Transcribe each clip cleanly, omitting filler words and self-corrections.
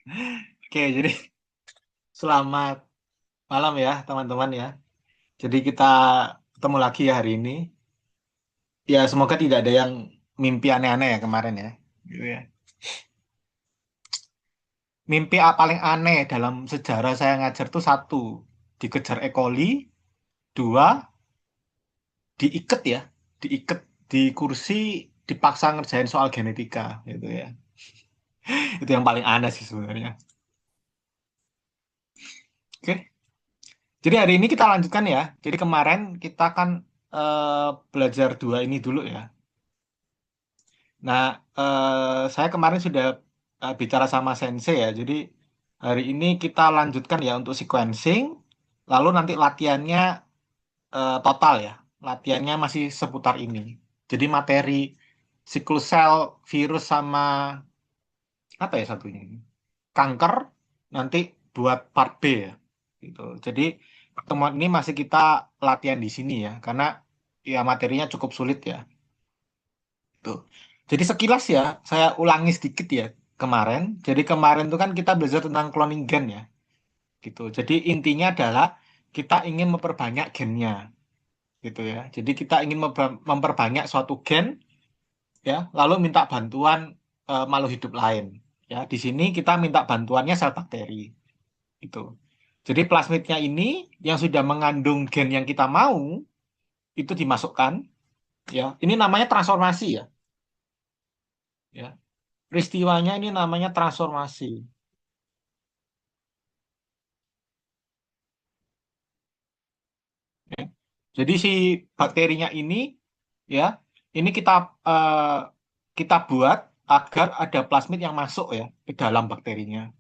Oke, jadi selamat malam ya teman-teman ya. Jadi kita ketemu lagi ya hari ini. Ya semoga tidak ada yang mimpi aneh-aneh ya kemarin ya. Gitu ya. Mimpi paling aneh dalam sejarah saya ngajar tuh satu, dikejar E. coli, dua, diikat ya, diikat di kursi, dipaksa ngerjain soal genetika gitu ya. Itu yang paling aneh sih sebenarnya. Oke. Jadi hari ini kita lanjutkan ya. Jadi kemarin kita kan belajar dua ini dulu ya. Nah, saya kemarin sudah bicara sama Sensei ya. Jadi hari ini kita lanjutkan ya untuk sequencing. Lalu nanti latihannya total ya. Latihannya masih seputar ini. Jadi materi siklus sel, virus sama apa ya satunya ini? Kanker nanti buat part B ya. Gitu. Jadi pertemuan ini masih kita latihan di sini ya. Karena ya materinya cukup sulit ya. Tuh. Jadi sekilas ya, saya ulangi sedikit ya kemarin. Jadi kemarin itu kan kita belajar tentang cloning gen ya, gitu. Jadi intinya adalah kita ingin memperbanyak gennya, gitu ya. Jadi kita ingin memperbanyak suatu gen ya, lalu minta bantuan makhluk hidup lain. Ya, di sini kita minta bantuannya sel bakteri, gitu. Jadi plasmidnya ini yang sudah mengandung gen yang kita mau itu dimasukkan, ya. Ini namanya transformasi ya, ya. Peristiwanya ini namanya transformasi. Ya. Jadi si bakterinya ini ya, ini eh, kita buat agar ada plasmid yang masuk ya ke dalam bakterinya.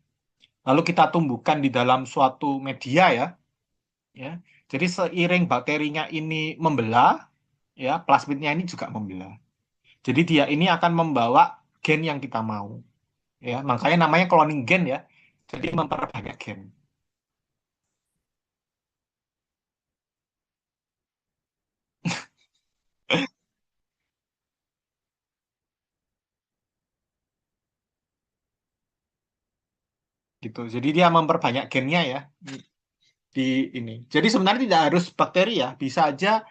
Lalu kita tumbuhkan di dalam suatu media ya, ya. Jadi seiring bakterinya ini membelah, ya, plasmidnya ini juga membelah. Jadi dia ini akan membawa gen yang kita mau, ya. Makanya namanya cloning gen ya. Jadi memperbanyak gen. Gitu. Jadi dia memperbanyak gennya ya di ini. Jadi sebenarnya tidak harus bakteri ya, bisa aja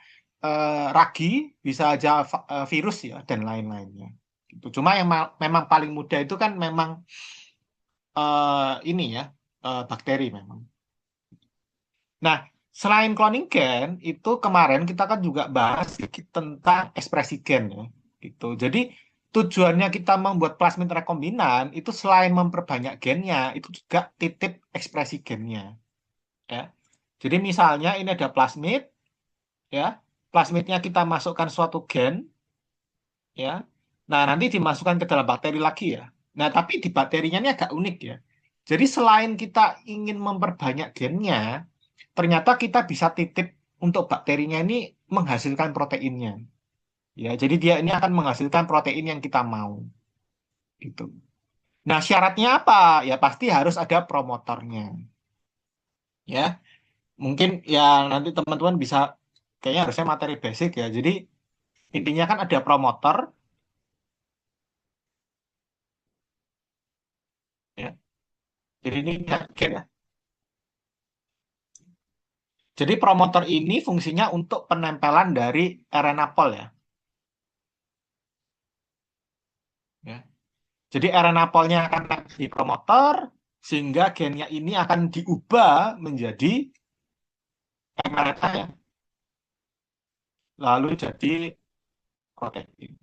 ragi, bisa aja virus ya dan lain-lainnya. Gitu. Cuma yang memang paling mudah itu kan memang ini ya bakteri memang. Nah, selain cloning gen itu kemarin kita kan juga bahas sedikit tentang ekspresi gen ya. Gitu. Jadi tujuannya kita membuat plasmid rekombinan itu selain memperbanyak gennya, itu juga titip ekspresi gennya. Ya. Jadi misalnya ini ada plasmid, ya, plasmidnya kita masukkan suatu gen, ya. Nah, nanti dimasukkan ke dalam bakteri lagi ya. Nah, tapi di bakterinya ini agak unik ya. Jadi selain kita ingin memperbanyak gennya, ternyata kita bisa titip untuk bakterinya ini menghasilkan proteinnya. Ya, jadi dia ini akan menghasilkan protein yang kita mau, gitu. Nah, syaratnya apa? Ya pasti harus ada promotornya, ya. Mungkin ya nanti teman-teman bisa kayaknya harusnya materi basic ya. Jadi intinya kan ada promotor ya. Jadi ini gen ya. Jadi promotor ini fungsinya untuk penempelan dari RNA pol ya. Ya. Jadi RNA polnya akan di promotor sehingga gennya ini akan diubah menjadi mRNA ya. Lalu jadi protein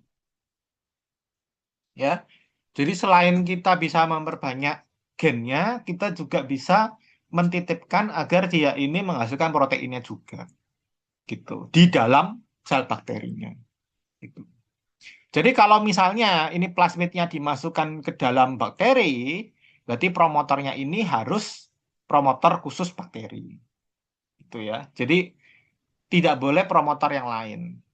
ya. Jadi selain kita bisa memperbanyak gennya, kita juga bisa mentitipkan agar dia ini menghasilkan proteinnya juga gitu di dalam sel bakterinya. Gitu. Jadi kalau misalnya ini plasmidnya dimasukkan ke dalam bakteri, berarti promotornya ini harus promotor khusus bakteri. Itu ya. Jadi tidak boleh promotor yang lain.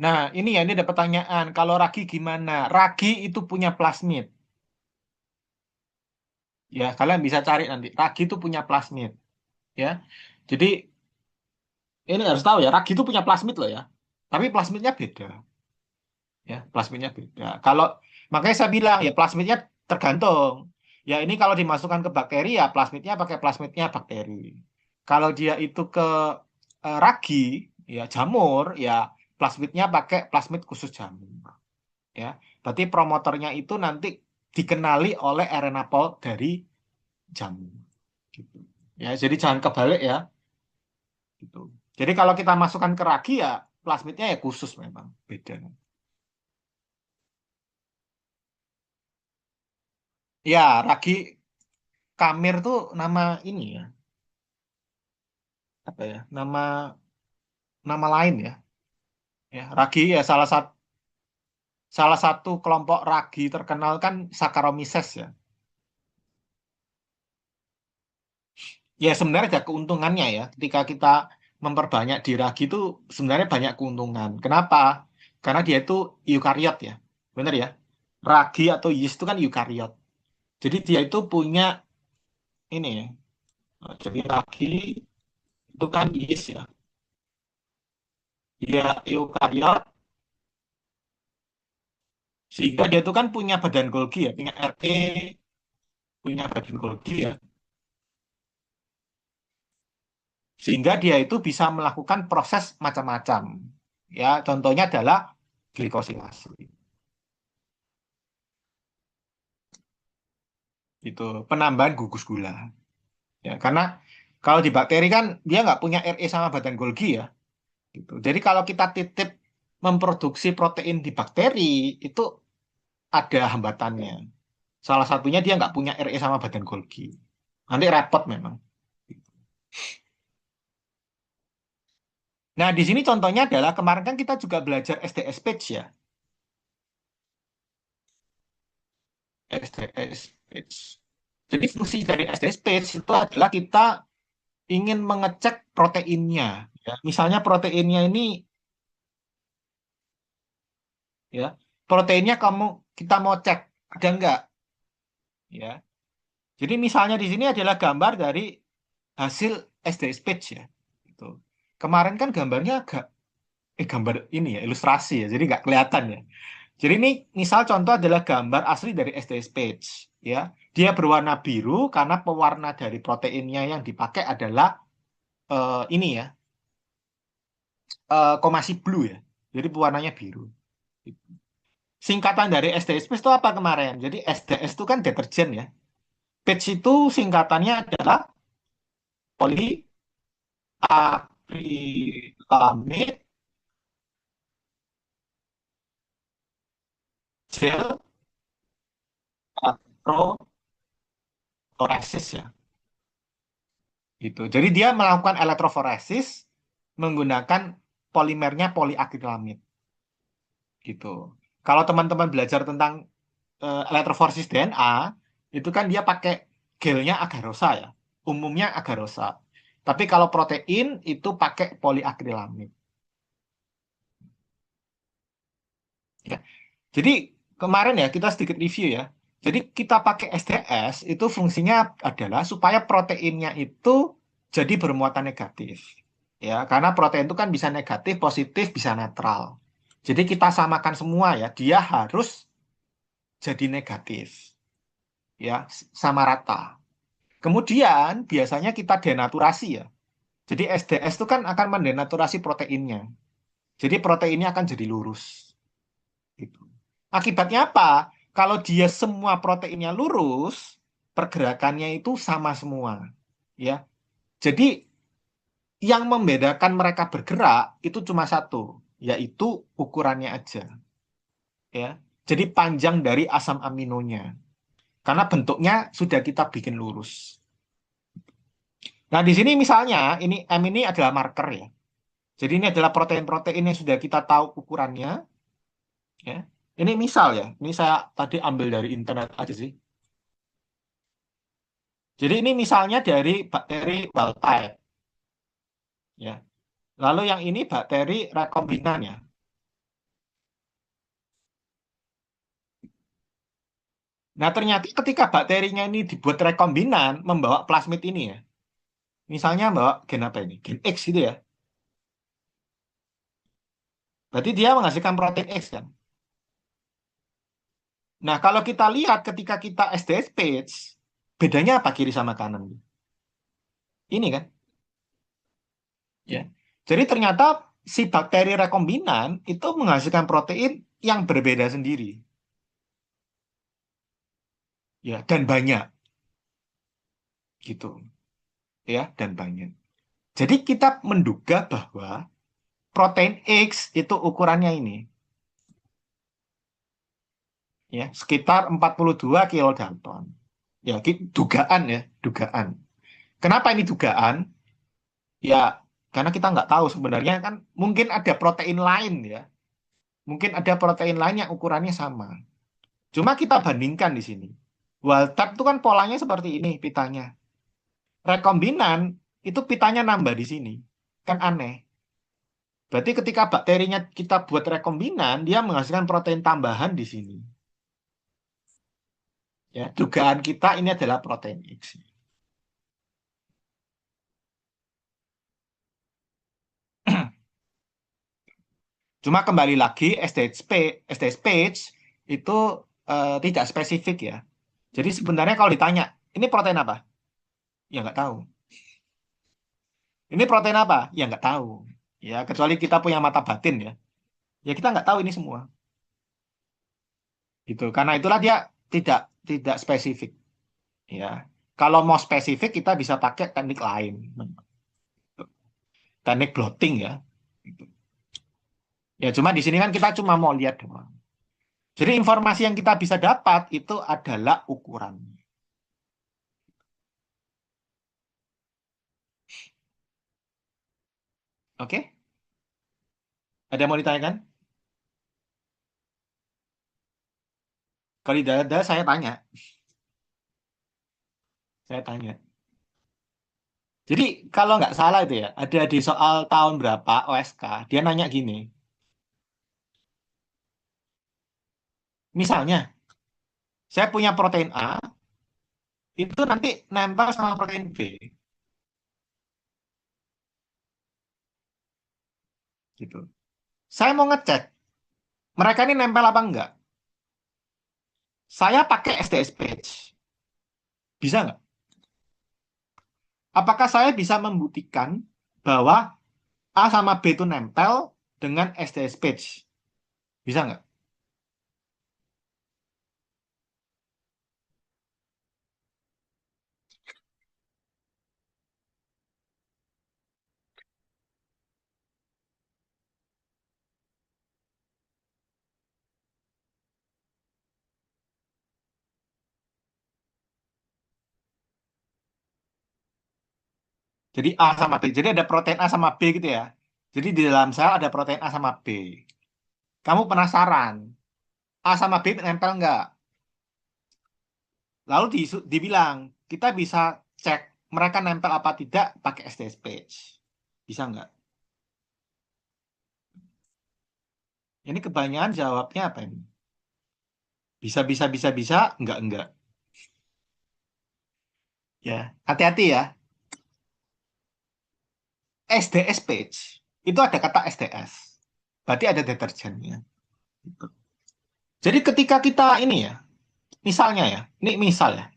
Nah, ini ada pertanyaan. Kalau ragi gimana? Ragi itu punya plasmid. Ya, kalian bisa cari nanti. Ragi itu punya plasmid. Ya. Jadi Ini harus tahu ya, ragi itu punya plasmid loh ya. Tapi plasmidnya beda, ya. Plasmidnya beda. Kalau makanya saya bilang ya plasmidnya tergantung. Ya ini kalau dimasukkan ke bakteri ya plasmidnya pakai plasmidnya bakteri. Kalau dia itu ke ragi, ya jamur, ya plasmidnya pakai plasmid khusus jamur. Ya, berarti promotornya itu nanti dikenali oleh RNA pol dari jamur. Gitu. Ya, jadi jangan kebalik ya. Gitu. Jadi kalau kita masukkan ke ragi ya plasmidnya ya khusus memang beda. Ya, ragi kamir tuh nama ini ya, apa ya? Nama lain ya. Ya, ragi ya salah satu kelompok ragi terkenal kan Saccharomyces ya. Ya sebenarnya ada keuntungannya ya. Ketika kita memperbanyak di ragi itu sebenarnya banyak keuntungan. Kenapa? Karena dia itu eukariot ya. Benar ya? Ragi atau yeast itu kan eukariot. Jadi dia itu punya ini ya. Jadi ragi itu kan yeast ya. Dia eukariot sehingga dia itu kan punya badan Golgi ya, punya RE, punya badan Golgi ya. Sehingga dia itu bisa melakukan proses macam-macam. Ya, contohnya adalah glikosilasi. Itu penambahan gugus gula. Ya, karena kalau di bakteri kan dia nggak punya RE sama badan Golgi ya. Gitu. Jadi kalau kita titip memproduksi protein di bakteri itu ada hambatannya. Salah satunya dia nggak punya RE sama badan Golgi. Nanti repot memang. Nah, di sini contohnya adalah kemarin kan kita juga belajar SDS page ya. SDS page. Jadi fungsi dari SDS page itu adalah kita ingin mengecek proteinnya. Ya. Misalnya proteinnya ini ya proteinnya kita mau cek ada nggak ya. Jadi misalnya di sini adalah gambar dari hasil SDS page ya. Itu. Kemarin kan gambarnya agak gambar ini ya ilustrasi ya, jadi nggak kelihatan ya. Jadi ini misal contoh adalah gambar asli dari SDS page ya. Dia berwarna biru karena pewarna dari proteinnya yang dipakai adalah ini ya komasi blue ya. Jadi pewarnanya biru. Singkatan dari SDS itu apa kemarin? Jadi SDS itu kan deterjen ya. Page itu singkatannya adalah poliakrilamid gel elektroforesis ya. Gitu. Jadi dia melakukan elektroforesis menggunakan polimernya poliakrilamid gitu. Kalau teman-teman belajar tentang elektroforesis DNA, itu kan dia pakai gelnya agarosa ya. Umumnya agarosa. Tapi kalau protein itu pakai poliakrilamid. Ya. Jadi kemarin ya kita sedikit review ya. Jadi kita pakai SDS itu fungsinya adalah supaya proteinnya itu jadi bermuatan negatif. Ya, karena protein itu kan bisa negatif, positif, bisa netral. Jadi kita samakan semua ya, dia harus jadi negatif. Ya, sama rata. Kemudian biasanya kita denaturasi ya. Jadi SDS itu kan akan mendenaturasi proteinnya. Jadi proteinnya akan jadi lurus. Gitu. Akibatnya apa? Kalau dia semua proteinnya lurus, pergerakannya itu sama semua. Ya, jadi yang membedakan mereka bergerak itu cuma satu, yaitu ukurannya aja. Ya, jadi panjang dari asam aminonya. Karena bentuknya sudah kita bikin lurus. Nah, di sini misalnya ini M ini adalah marker ya. Jadi ini adalah protein-protein yang sudah kita tahu ukurannya. Ya. Ini misal ya. Ini saya tadi ambil dari internet aja sih. Jadi ini misalnya dari bakteri wild type. Ya. Lalu yang ini bakteri rekombinan ya. Nah, ternyata ketika bakterinya ini dibuat rekombinan, membawa plasmid ini ya. Misalnya bawa gen apa ini? Gen X gitu ya. Berarti dia menghasilkan protein X kan. Nah, kalau kita lihat ketika kita SDH-PAGE, bedanya apa kiri sama kanan? Ini kan, ya. Jadi ternyata si bakteri rekombinan itu menghasilkan protein yang berbeda sendiri, ya, dan banyak, gitu, ya, dan banyak. Jadi kita menduga bahwa protein X itu ukurannya ini, ya, sekitar 42 kilodalton. Ya, dugaan ya, dugaan. Kenapa ini dugaan? Ya, karena kita nggak tahu sebenarnya kan mungkin ada protein lain ya. Mungkin ada protein lain yang ukurannya sama. Cuma kita bandingkan di sini. Wild type itu kan polanya seperti ini pitanya. Rekombinan itu pitanya nambah di sini. Kan aneh. Berarti ketika bakterinya kita buat rekombinan, dia menghasilkan protein tambahan di sini. Ya, dugaan kita ini adalah protein X. Cuma kembali lagi SDH-PAGE itu tidak spesifik ya. Jadi sebenarnya kalau ditanya, ini protein apa? Ya nggak tahu. Ini protein apa? Ya nggak tahu. Ya kecuali kita punya mata batin ya. Ya kita nggak tahu ini semua. Gitu. Karena itulah dia tidak tidak spesifik. Ya. Kalau mau spesifik kita bisa pakai teknik lain. Teknik blotting ya. Gitu. Ya cuma di sini kan kita cuma mau lihat doang. Jadi informasi yang kita bisa dapat itu adalah ukuran. Oke? Ada yang mau ditanyakan? Kalau tidak ada, saya tanya. Saya tanya. Jadi kalau nggak salah itu ya, ada di soal tahun berapa OSK, dia nanya gini. Misalnya, saya punya protein A, itu nanti nempel sama protein B. Gitu. Saya mau ngecek, mereka ini nempel apa enggak? Saya pakai SDS page. Bisa nggak? Apakah saya bisa membuktikan bahwa A sama B itu nempel dengan SDS page? Bisa nggak? Jadi A sama B. Jadi ada protein A sama B gitu ya. Jadi di dalam sel ada protein A sama B. Kamu penasaran, A sama B nempel nggak? Lalu dibilang, kita bisa cek mereka nempel apa tidak pakai SDS page. Bisa nggak? Ini kebanyakan jawabnya apa ini? Bisa, bisa, bisa, bisa, enggak. Ya, hati-hati ya. SDS page itu ada kata SDS. Berarti ada deterjennya. Gitu. Jadi ketika kita ini ya, misalnya ya, ini misal ya.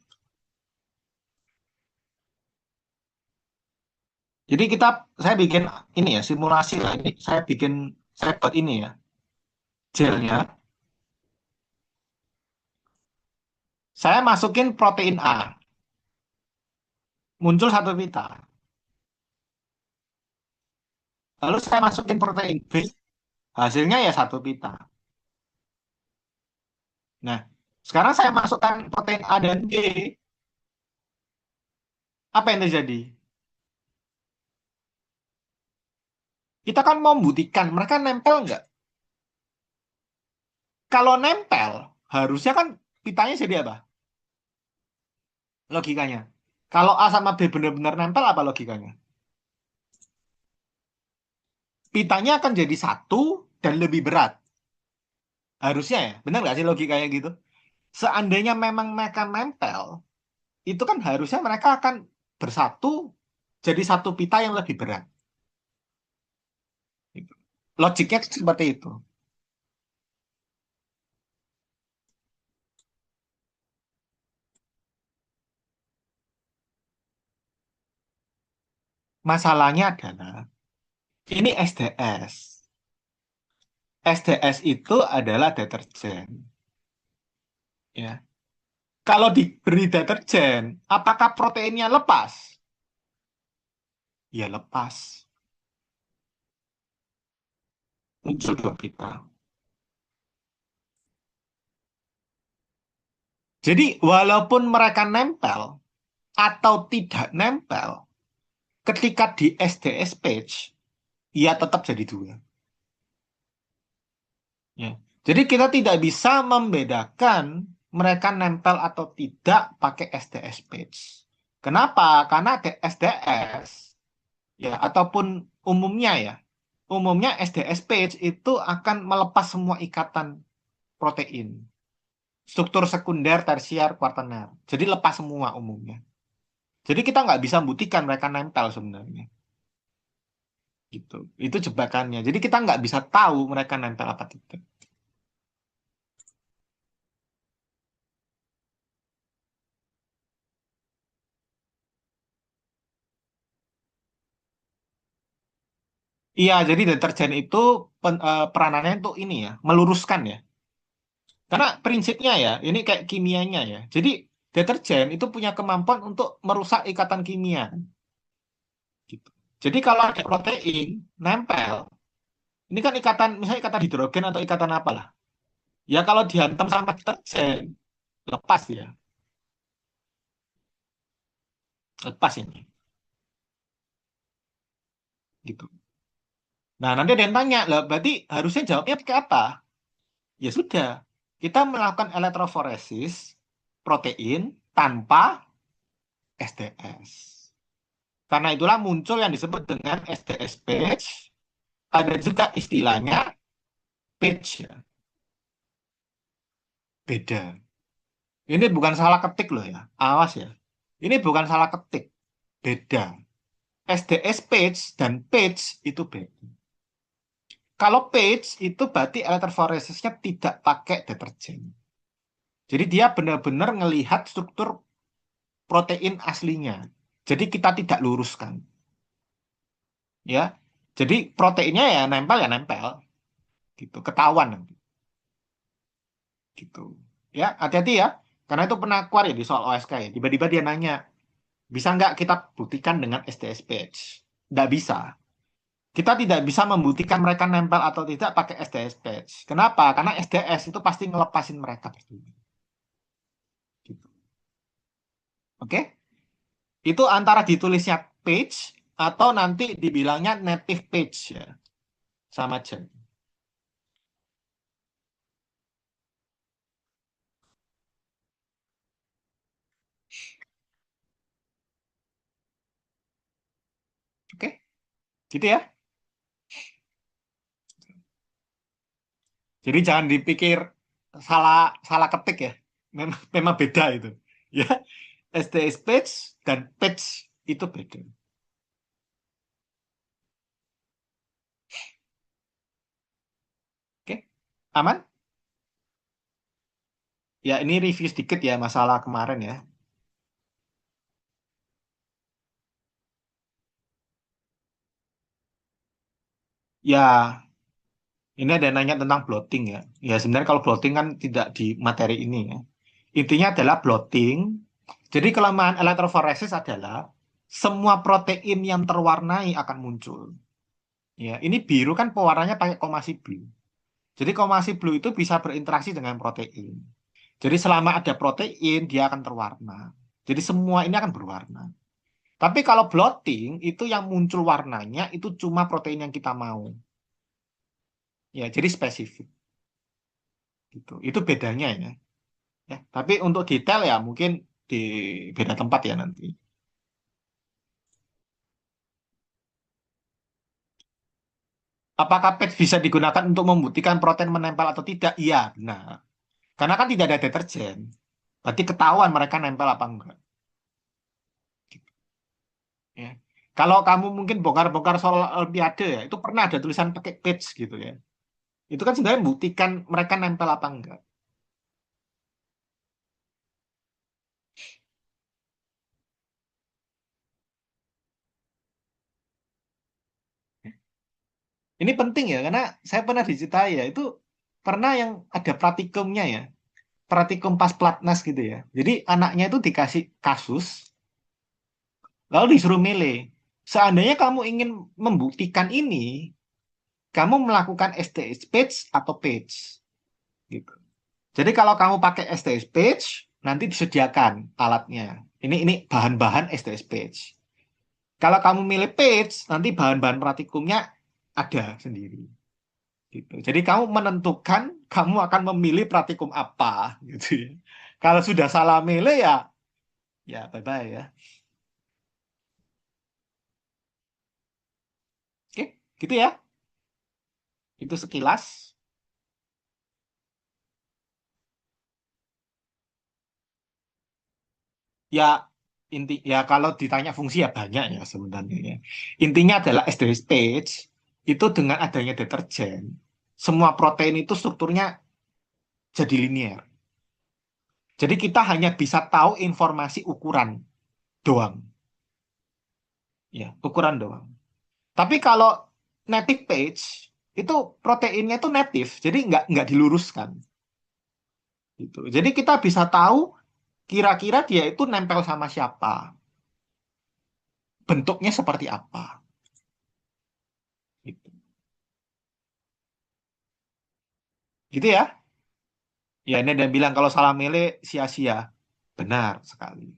Jadi saya bikin ini ya, simulasi lah. Ini saya buat ini ya, gelnya. Saya masukin protein A, muncul satu pita. Lalu saya masukin protein B, hasilnya ya satu pita. Nah, sekarang saya masukkan protein A dan B, apa yang terjadi? Kita kan mau membuktikan mereka nempel nggak? Kalau nempel, harusnya kan pitanya jadi apa? Logikanya. Kalau A sama B benar-benar nempel, apa logikanya? Pitanya akan jadi satu dan lebih berat. Harusnya ya, benar nggak sih logikanya gitu? Seandainya memang mereka nempel, itu kan harusnya mereka akan bersatu jadi satu pita yang lebih berat. Gitu. Logiknya seperti itu. Masalahnya adalah ini SDS. SDS itu adalah deterjen, ya. Kalau diberi deterjen, apakah proteinnya lepas? Ya lepas. Muncul dua kita. Jadi walaupun mereka nempel atau tidak nempel, ketika di SDS page, ya tetap jadi dua. Ya. Jadi kita tidak bisa membedakan mereka nempel atau tidak pakai SDS page. Kenapa? Karena SDS ya ataupun umumnya ya, umumnya SDS page itu akan melepas semua ikatan protein, struktur sekunder, tersier, kuartener. Jadi lepas semua umumnya. Jadi kita nggak bisa buktikan mereka nempel sebenarnya. Gitu. Itu jebakannya. Jadi kita nggak bisa tahu mereka nempel apa tidak. Iya, jadi deterjen itu peranannya untuk ini ya, meluruskan ya. Karena prinsipnya ya, ini kayak kimianya ya. Jadi deterjen itu punya kemampuan untuk merusak ikatan kimia. Gitu. Jadi kalau ada protein nempel, ini kan ikatan, misalnya ikatan hidrogen atau ikatan apalah. Ya kalau dihantam sama deterjen, lepas ya, lepas ini. Gitu. Nah nanti ada yang tanya, lah berarti harusnya jawabnya pakai apa? Ya sudah, kita melakukan elektroforesis protein tanpa SDS. Karena itulah muncul yang disebut dengan SDS page. Ada juga istilahnya page ya. Beda. Ini bukan salah ketik loh ya. Awas ya. Ini bukan salah ketik. Beda. SDS page dan page itu beda. Kalau page itu berarti elektroforesisnya tidak pakai deterjen. Jadi dia benar-benar ngelihat struktur protein aslinya. Jadi kita tidak luruskan. Ya. Jadi proteinnya ya nempel gitu. Ketahuan nanti. Gitu. Ya, hati-hati ya. Karena itu pernah keluar ya di soal OSK ya. Tiba-tiba dia nanya, bisa nggak kita buktikan dengan SDS page? Nggak bisa. Kita tidak bisa membuktikan mereka nempel atau tidak pakai SDS page. Kenapa? Karena SDS itu pasti ngelepasin mereka. Gitu. Oke? Itu antara ditulisnya page atau nanti dibilangnya native page ya. Sama aja. Oke? Gitu ya. Jadi jangan dipikir salah salah ketik ya. Memang beda itu. Ya, SDS page dan page itu beda. Oke, aman? Ya, ini review sedikit ya masalah kemarin ya. Ya, ini ada yang nanya tentang bloating ya. Ya, sebenarnya kalau bloating kan tidak di materi ini ya. Intinya adalah bloating. Jadi kelemahan elektroforesis adalah semua protein yang terwarnai akan muncul. Ya, ini biru kan pewarnanya pakai komasi blue. Jadi komasi blue itu bisa berinteraksi dengan protein. Jadi selama ada protein, dia akan terwarna. Jadi semua ini akan berwarna. Tapi kalau bloating, itu yang muncul warnanya itu cuma protein yang kita mau. Ya, jadi spesifik. Gitu. Itu bedanya ya. Ya, tapi untuk detail ya mungkin di beda tempat ya nanti. Apakah PET bisa digunakan untuk membuktikan protein menempel atau tidak? Iya, benar. Karena kan tidak ada deterjen. Berarti ketahuan mereka nempel apa enggak. Ya. Kalau kamu mungkin bongkar-bongkar soal Olimpiade ya, itu pernah ada tulisan pakai page gitu ya. Itu kan sebenarnya membuktikan mereka nempel apa enggak. Ini penting ya, karena saya pernah diceritai ya, itu pernah yang ada praktikumnya ya, praktikum pas pelatnas gitu ya. Jadi anaknya itu dikasih kasus, lalu disuruh milih. Seandainya kamu ingin membuktikan ini, kamu melakukan STS page atau page gitu. Jadi kalau kamu pakai STS page, nanti disediakan alatnya. Ini bahan-bahan STS page. Kalau kamu milih page, nanti bahan-bahan praktikumnya ada sendiri. Gitu. Jadi kamu menentukan kamu akan memilih praktikum apa gitu ya. Kalau sudah salah milih ya ya bye bye ya. Oke, gitu ya. Itu sekilas. Ya ya kalau ditanya fungsi ya banyak ya sebenarnya ya. Intinya adalah SDS page itu dengan adanya deterjen, semua protein itu strukturnya jadi linear. Jadi kita hanya bisa tahu informasi ukuran doang, ya ukuran doang. Tapi kalau native page itu proteinnya itu native, jadi nggak diluruskan. Gitu. Jadi kita bisa tahu kira-kira dia itu nempel sama siapa, bentuknya seperti apa. Gitu, gitu ya. Ya ini ada yang bilang kalau salah milih sia-sia. Benar sekali.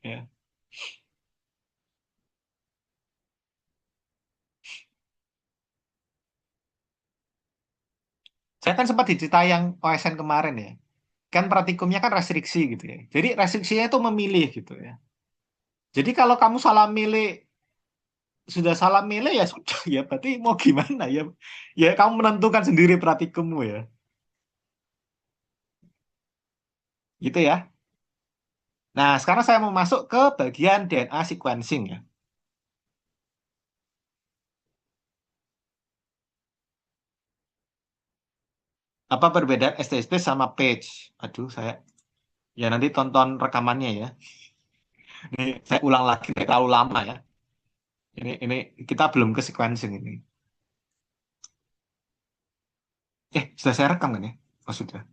Ya. Saya kan sempat diceritain yang OSN kemarin ya. Kan praktikumnya kan restriksi gitu ya. Jadi restriksinya itu memilih gitu ya. Jadi kalau kamu salah milih, sudah salah milih ya sudah ya berarti mau gimana ya. Ya kamu menentukan sendiri praktikummu ya. Gitu ya. Nah, sekarang saya mau masuk ke bagian DNA sequencing ya. Apa perbedaan STSP sama PAGE? Aduh, ya nanti tonton rekamannya ya. Ini saya ulang lagi, terlalu lama ya. Ini kita belum ke sequencing ini. Sudah saya rekam kan ya? Oh, sudah.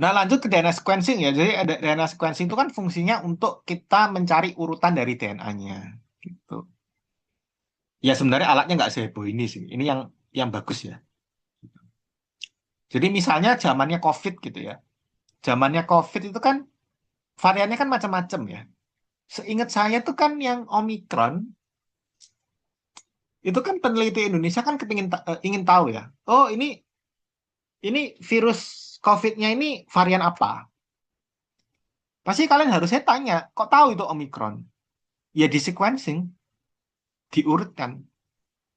Nah, lanjut ke DNA sequencing ya. Jadi ada DNA sequencing itu kan fungsinya untuk kita mencari urutan dari DNA-nya. Gitu. Ya sebenarnya alatnya nggak seheboh ini sih. Ini yang bagus ya. Jadi misalnya zamannya COVID gitu ya. Zamannya COVID itu kan variannya kan macam-macam ya. Seingat saya tuh kan yang Omicron itu kan peneliti Indonesia kan ingin tahu ya. Oh ini virus COVID-nya ini varian apa? Pasti kalian harusnya tanya, kok tahu itu Omicron? Ya di sequencing, diurutkan.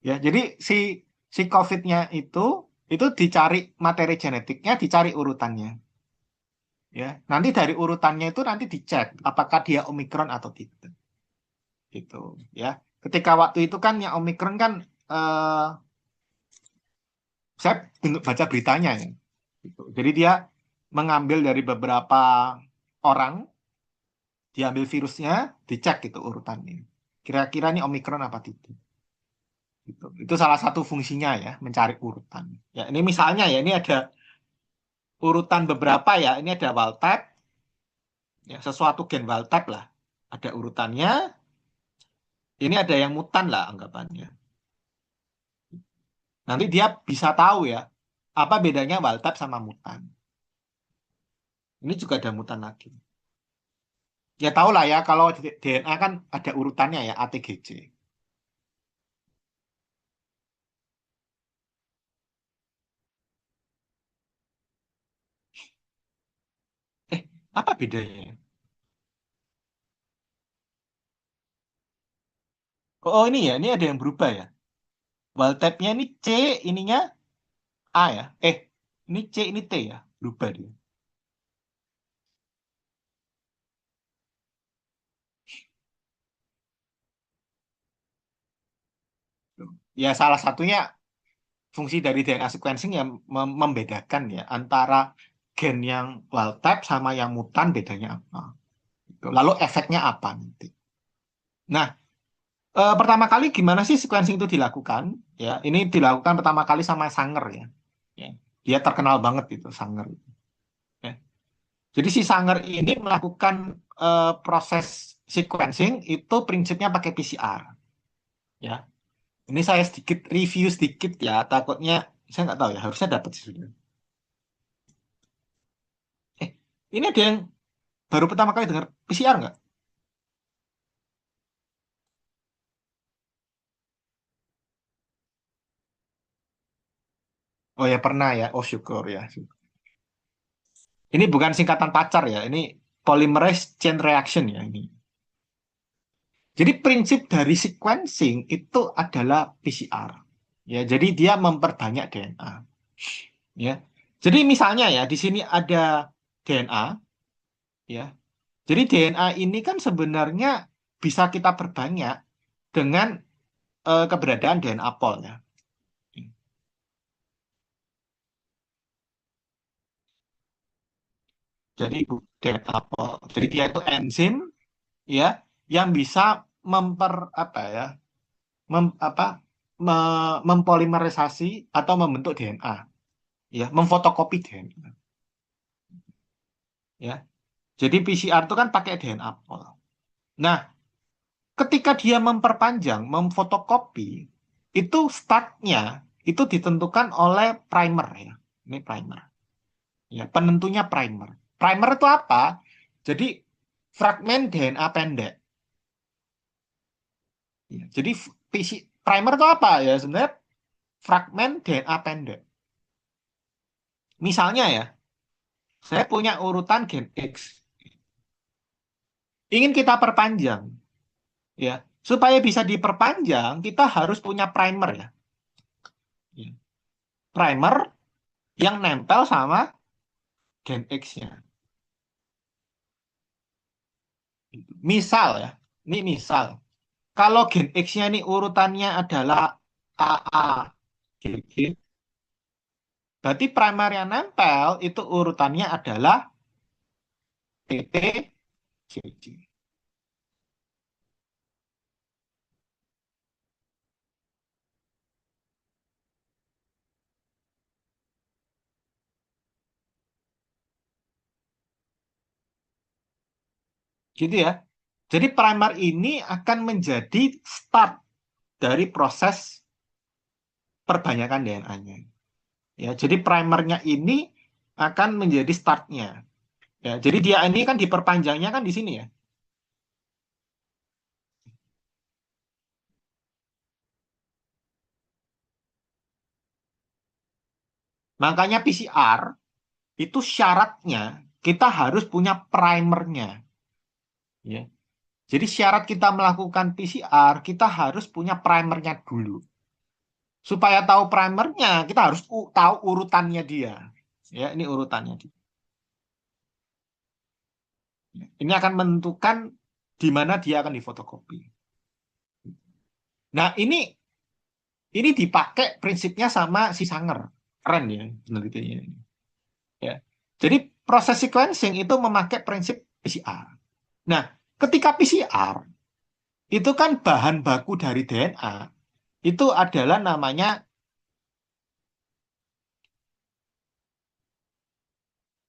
Ya, jadi si si COVID-nya itu dicari materi genetiknya, dicari urutannya. Ya, nanti dari urutannya itu nanti dicek apakah dia Omicron atau tidak. Gitu, ya. Ketika waktu itu kan yang Omicron kan saya baca beritanya ya. Gitu. Jadi dia mengambil dari beberapa orang, diambil virusnya, dicek gitu urutannya. Kira-kira ini Omikron apa tidak? Gitu. Itu salah satu fungsinya ya, mencari urutan. Ya, ini misalnya ya, ini ada urutan beberapa ya. Ini ada wild type, ya sesuatu gen wild type lah. Ada urutannya. Ini ada yang mutan lah anggapannya. Nanti dia bisa tahu ya, apa bedanya wild type sama mutan. Ini juga ada mutan lagi. Ya tahu lah ya, kalau DNA kan ada urutannya ya, ATGC. Eh, apa bedanya? Oh, ini ya, ini ada yang berubah ya. Wild type-nya ini C, ininya A ya. Ini C, ini T ya. Berubah dia. Ya salah satunya fungsi dari DNA sequencing yang membedakan ya antara gen yang wild type sama yang mutan bedanya apa. Gitu. Lalu efeknya apa nanti. Nah, pertama kali gimana sih sequencing itu dilakukan? Ya, ini dilakukan pertama kali sama Sanger ya. Ya, dia terkenal banget itu Sanger. Ya. Jadi si Sanger ini melakukan proses sequencing itu prinsipnya pakai PCR. Ya, ini saya sedikit review sedikit ya. Takutnya saya nggak tahu ya. Harusnya dapat sih sudah. Eh, ini ada yang baru pertama kali dengar PCR nggak? Oh ya pernah ya. Oh syukur ya. Ini bukan singkatan pacar ya. Ini polymerase chain reaction ya ini. Jadi prinsip dari sequencing itu adalah PCR. Ya, jadi dia memperbanyak DNA. Ya. Jadi misalnya ya di sini ada DNA ya. Jadi DNA ini kan sebenarnya bisa kita perbanyak dengan keberadaan DNA pol ya. Jadi DNA pol. Jadi dia itu enzim ya yang bisa apa ya apa mempolimerisasi atau membentuk DNA ya memfotokopi DNA ya. Jadi PCR itu kan pakai DNA pol. Nah, ketika dia memperpanjang, memfotokopi, itu startnya itu ditentukan oleh primer ya. Ini primer. Ya, penentunya primer. Primer itu apa? Jadi fragmen DNA pendek. Ya, jadi primer itu apa ya? Sebenarnya fragmen DNA pendek. Misalnya ya, saya punya urutan gen X. Ingin kita perpanjang, ya. Supaya bisa diperpanjang, kita harus punya primer ya. Ya. Primer yang nempel sama gen X-nya. Misal ya, ini misal. Kalau gen X-nya ini urutannya adalah AA, GG, berarti primer yang nempel itu urutannya adalah TT, GG. Gitu ya. Jadi primer ini akan menjadi start dari proses perbanyakan DNA-nya. Ya, jadi primernya ini akan menjadi startnya. Ya, jadi dia ini kan diperpanjangnya kan di sini ya. Makanya PCR itu syaratnya kita harus punya primernya. Ya. Jadi syarat kita melakukan PCR, kita harus punya primernya dulu. Supaya tahu primernya, kita harus tahu urutannya dia. Ya, ini urutannya dia. Ini akan menentukan di mana dia akan difotokopi. Nah, ini dipakai prinsipnya sama si Sanger. Keren ya penelitiannya ini. Ya. Jadi proses sequencing itu memakai prinsip PCR. Nah, ketika PCR itu kan bahan baku dari DNA itu adalah namanya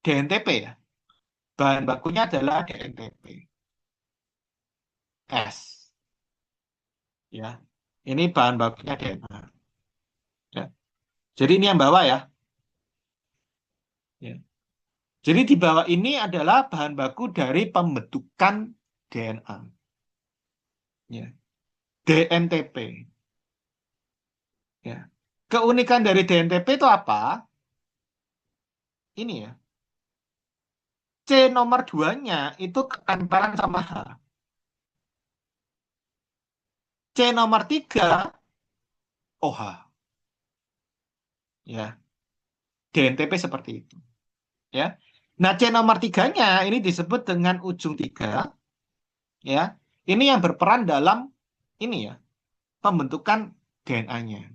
DNTP ya. Bahan bakunya adalah DNTP S ya. Ini bahan bakunya DNA ya. Jadi ini yang bawah ya. Ya. Jadi di bawah ini adalah bahan baku dari pembentukan DNA ya. DNTP ya. Keunikan dari DNTP itu apa? Ini ya. C nomor 2-nya itu ketempelan sama H. C nomor 3 OH, ya. DNTP seperti itu, ya. Nah, C nomor tiganya ini disebut dengan ujung tiga, ya. Ini yang berperan dalam ini ya, pembentukan DNA-nya.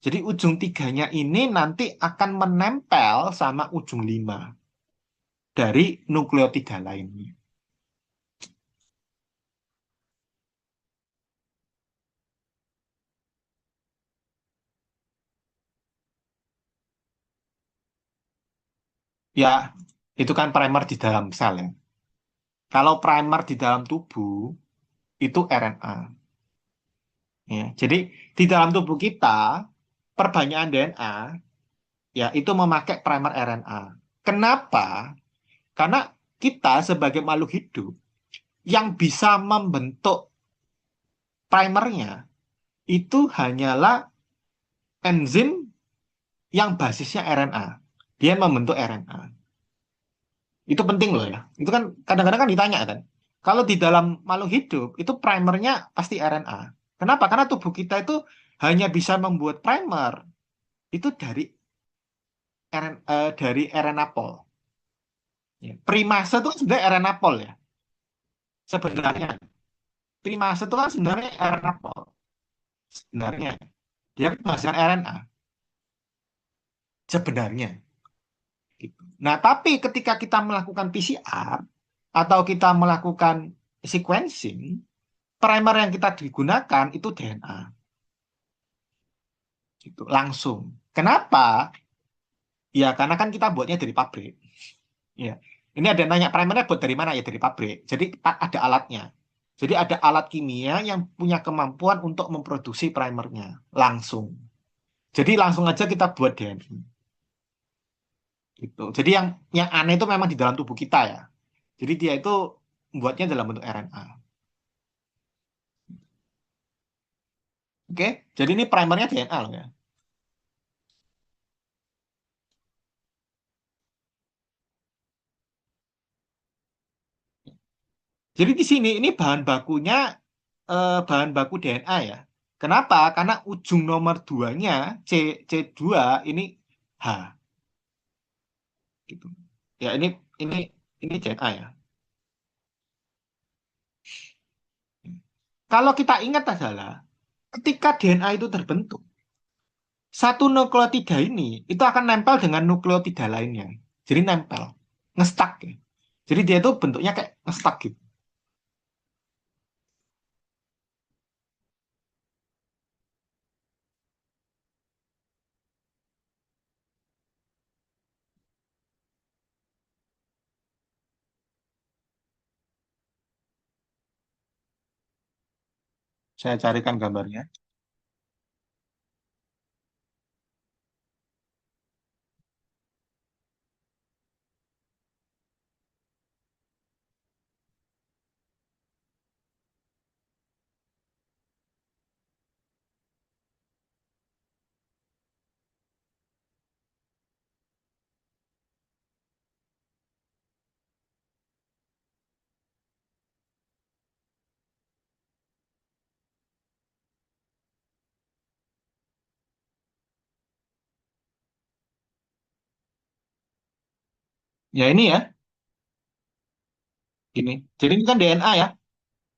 Jadi ujung tiganya ini nanti akan menempel sama ujung lima dari nukleotida lainnya. Ya, itu kan primer di dalam sel ya. Kalau primer di dalam tubuh itu RNA. Ya. Jadi di dalam tubuh kita perbanyakan DNA ya itu memakai primer RNA. Kenapa? Karena kita sebagai makhluk hidup yang bisa membentuk primernya itu hanyalah enzim yang basisnya RNA. Dia membentuk RNA. Itu penting loh ya. Itu kan kadang-kadang kan ditanya kan. Kalau di dalam makhluk hidup itu primernya pasti RNA. Kenapa? Karena tubuh kita itu hanya bisa membuat primer itu dari RNA pol. Ya. Primase itu kan sebenarnya RNA pol ya. Sebenarnya primase itu kan sebenarnya RNA pol. Sebenarnya dia menghasilkan RNA sebenarnya. Gitu. Nah, tapi ketika kita melakukan PCR atau kita melakukan sequencing, primer yang kita digunakan itu DNA. Gitu, langsung. Kenapa? Ya, karena kan kita buatnya dari pabrik. Ya. Ini ada yang nanya primernya buat dari mana ya dari pabrik. Jadi ada alatnya. Jadi ada alat kimia yang punya kemampuan untuk memproduksi primernya langsung. Jadi langsung aja kita buat DNA. Gitu. Jadi yang aneh itu memang di dalam tubuh kita ya. Jadi dia itu membuatnya dalam bentuk RNA. Oke, jadi ini primernya DNA loh ya. Jadi di sini ini bahan bakunya bahan baku DNA ya. Kenapa? Karena ujung nomor duanya C C2 ini H gitu. Ya ini ini DNA ya. Kalau kita ingat adalah ketika DNA itu terbentuk, satu nukleotida ini itu akan nempel dengan nukleotida lainnya. Jadi nempel, ngestak ya. Jadi dia itu bentuknya kayak ngestak gitu. Saya carikan gambarnya. Ya ini ya, ini. Jadi ini kan DNA ya.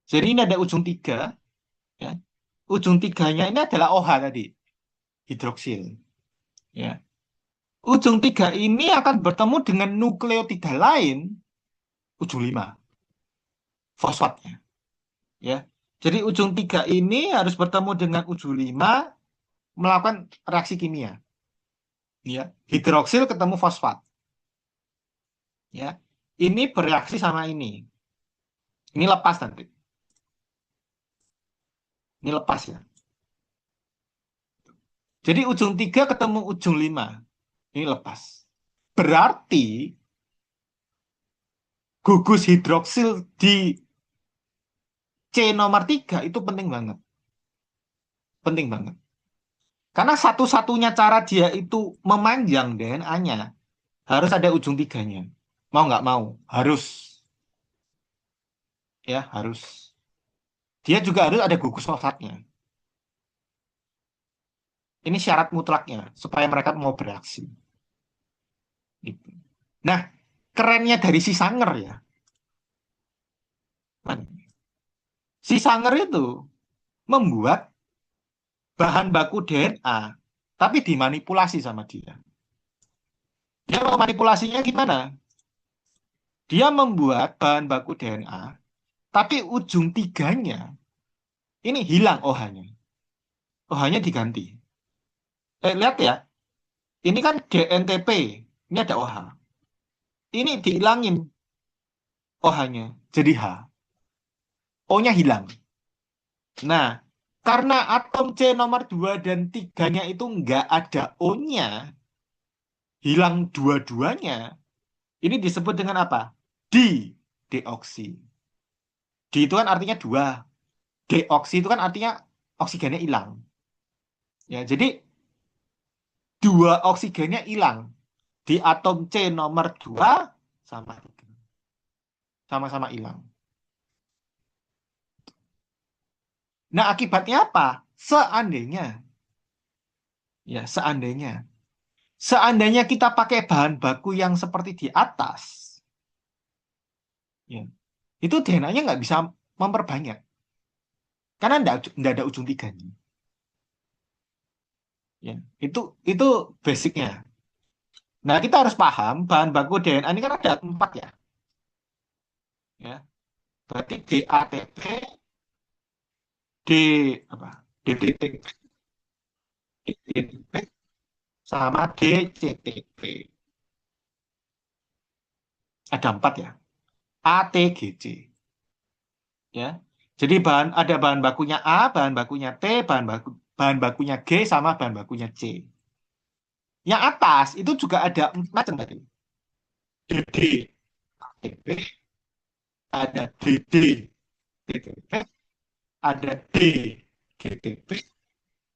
Jadi ini ada ujung tiga, ya. Ujung tiganya ini adalah OH tadi, hidroksil. Ya. Ujung tiga ini akan bertemu dengan nukleotida lain, ujung lima, fosfatnya. Ya. Jadi ujung tiga ini harus bertemu dengan ujung lima melakukan reaksi kimia. Ya. Hidroksil ketemu fosfat. Ya. Ini bereaksi sama ini. Ini lepas nanti. Ini lepas ya. Jadi ujung tiga ketemu ujung lima. Ini lepas. Berarti gugus hidroksil di C nomor tiga itu penting banget. Penting banget. Karena satu-satunya cara dia itu memanjang DNA-nya harus ada ujung tiganya. Mau nggak mau, harus. Ya, harus. Dia juga harus ada gugus fosfatnya. Ini syarat mutlaknya supaya mereka mau bereaksi. Gitu. Nah, kerennya dari si Sanger ya, si Sanger itu membuat bahan baku DNA, tapi dimanipulasi sama dia. Dia memanipulasinya gimana? Dia membuat bahan baku DNA, tapi ujung tiganya ini hilang OH-nya. OH-nya diganti. Lihat ya, ini kan DNTP, ini ada OH. Ini dihilangin OH-nya, jadi H. O-nya hilang. Nah, karena atom C nomor 2 dan 3-nya itu nggak ada O-nya, hilang dua-duanya, ini disebut dengan apa? Deoksi. Di itu kan artinya dua. Deoksi itu kan artinya oksigennya hilang. Ya, jadi dua oksigennya hilang di atom C nomor 2 sama 3. Sama-sama hilang. Nah, akibatnya apa? Seandainya, ya seandainya kita pakai bahan baku yang seperti di atas, ya, itu DNA-nya nggak bisa memperbanyak. Karena nggak ada ujung tiganya. Ya, itu basicnya. Nah, kita harus paham bahan baku DNA ini kan ada 4 ya. Ya, berarti DATP, D apa? DTP, DTP sama DCTP. Ada 4 ya. ATGC. Ya. Jadi ada bahan bakunya A, bahan bakunya T, bahan bakunya G sama bahan bakunya C. Yang atas itu juga ada 4 macam tadi. DD, ATP, ada DD, TTP, ada D, GTP,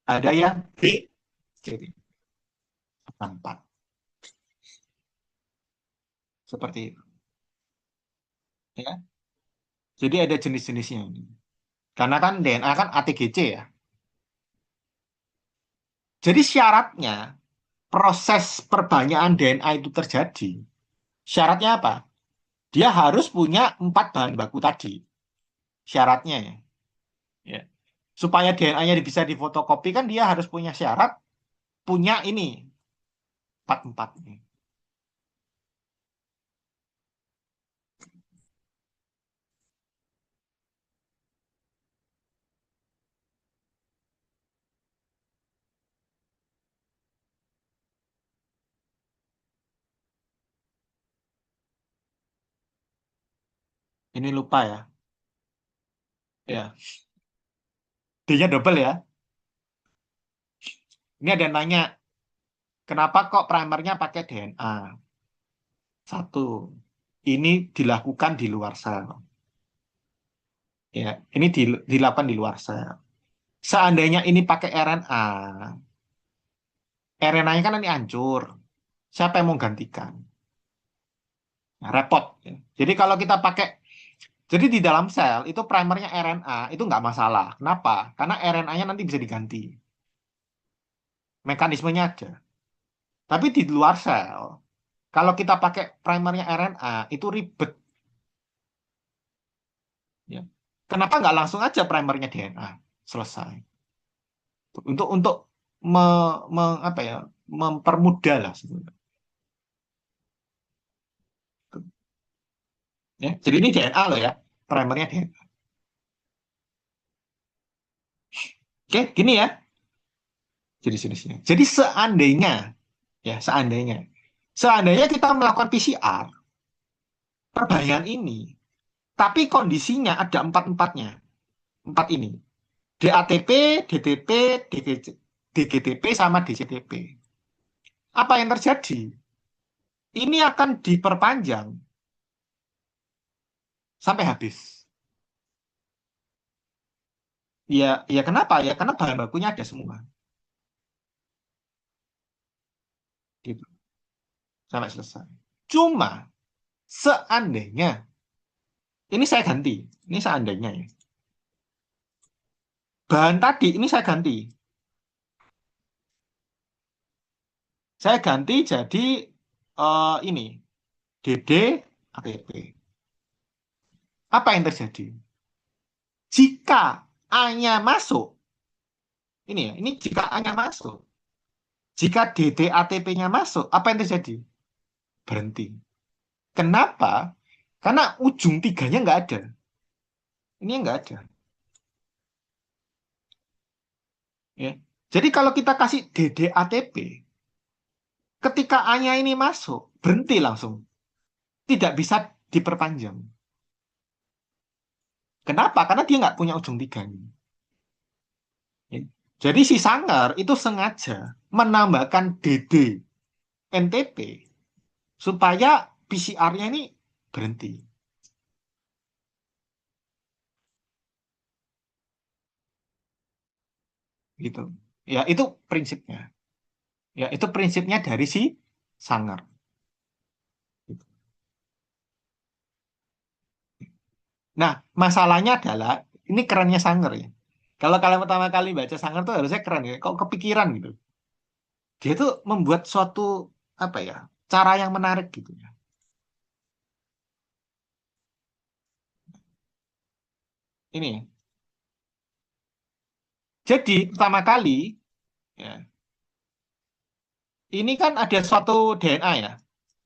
ada yang D, CTP. 4. Seperti itu. Ya. Jadi ada jenis-jenisnya ini. Karena kan DNA kan ATGC ya. Jadi syaratnya proses perbanyakan DNA itu terjadi. Syaratnya apa? Dia harus punya 4 bahan baku tadi. Syaratnya ya. Ya. Supaya DNA-nya bisa difotokopi kan dia harus punya syarat punya ini 4 ini. Ini lupa ya. Ya, D-nya double ya. Ini ada yang nanya, kenapa kok primernya pakai DNA? Satu, ini dilakukan di luar sel. Ya, ini dilakukan di luar sel. Seandainya ini pakai RNA, RNA-nya kan nanti hancur. Siapa yang mau gantikan? Nah, repot. Ya. Jadi kalau kita pakai, jadi di dalam sel itu primernya RNA itu nggak masalah. Kenapa? Karena RNA-nya nanti bisa diganti. Mekanismenya ada. Tapi di luar sel, kalau kita pakai primernya RNA itu ribet. Ya. Kenapa nggak langsung aja primernya DNA? Selesai. Untuk apa ya, mempermudah lah sebenarnya. Ya. Jadi ini DNA loh ya, primernya DNA. Oke, gini ya. Jadi sini. Jadi seandainya, ya seandainya kita melakukan PCR, perbandingan ini, tapi kondisinya ada empat-empatnya, 4 ini. DATP, DTP, DGTP, sama DCTP. Apa yang terjadi? Ini akan diperpanjang sampai habis. Ya kenapa? Ya karena bahan bakunya ada semua. Gitu, sampai selesai. Cuma seandainya, ini saya ganti. Ini seandainya ya. Bahan tadi ini saya ganti. Saya ganti jadi ini DD ATP. Apa yang terjadi? Jika A-nya masuk, ini ya, ini jika A-nya masuk, jika DD ATP-nya masuk, apa yang terjadi? Berhenti. Kenapa? Karena ujung tiganya nggak ada. Ini nggak ada. Ya. Jadi kalau kita kasih DD ATP, ketika A-nya ini masuk, berhenti langsung. Tidak bisa diperpanjang. Kenapa? Karena dia nggak punya ujung tiganya. Ya. Jadi si Sanger itu sengaja menambahkan DD NTP supaya PCR-nya ini berhenti. Gitu. Ya, itu prinsipnya. Ya, itu prinsipnya dari si Sanger. Gitu. Nah, masalahnya adalah ini kerennya Sanger ya. Kalau kalian pertama kali baca Sanger tuh harusnya keren ya. Kok kepikiran gitu. Dia tuh membuat suatu apa ya cara yang menarik gitu ya. Ini. Jadi pertama kali ya, ini kan ada suatu DNA ya.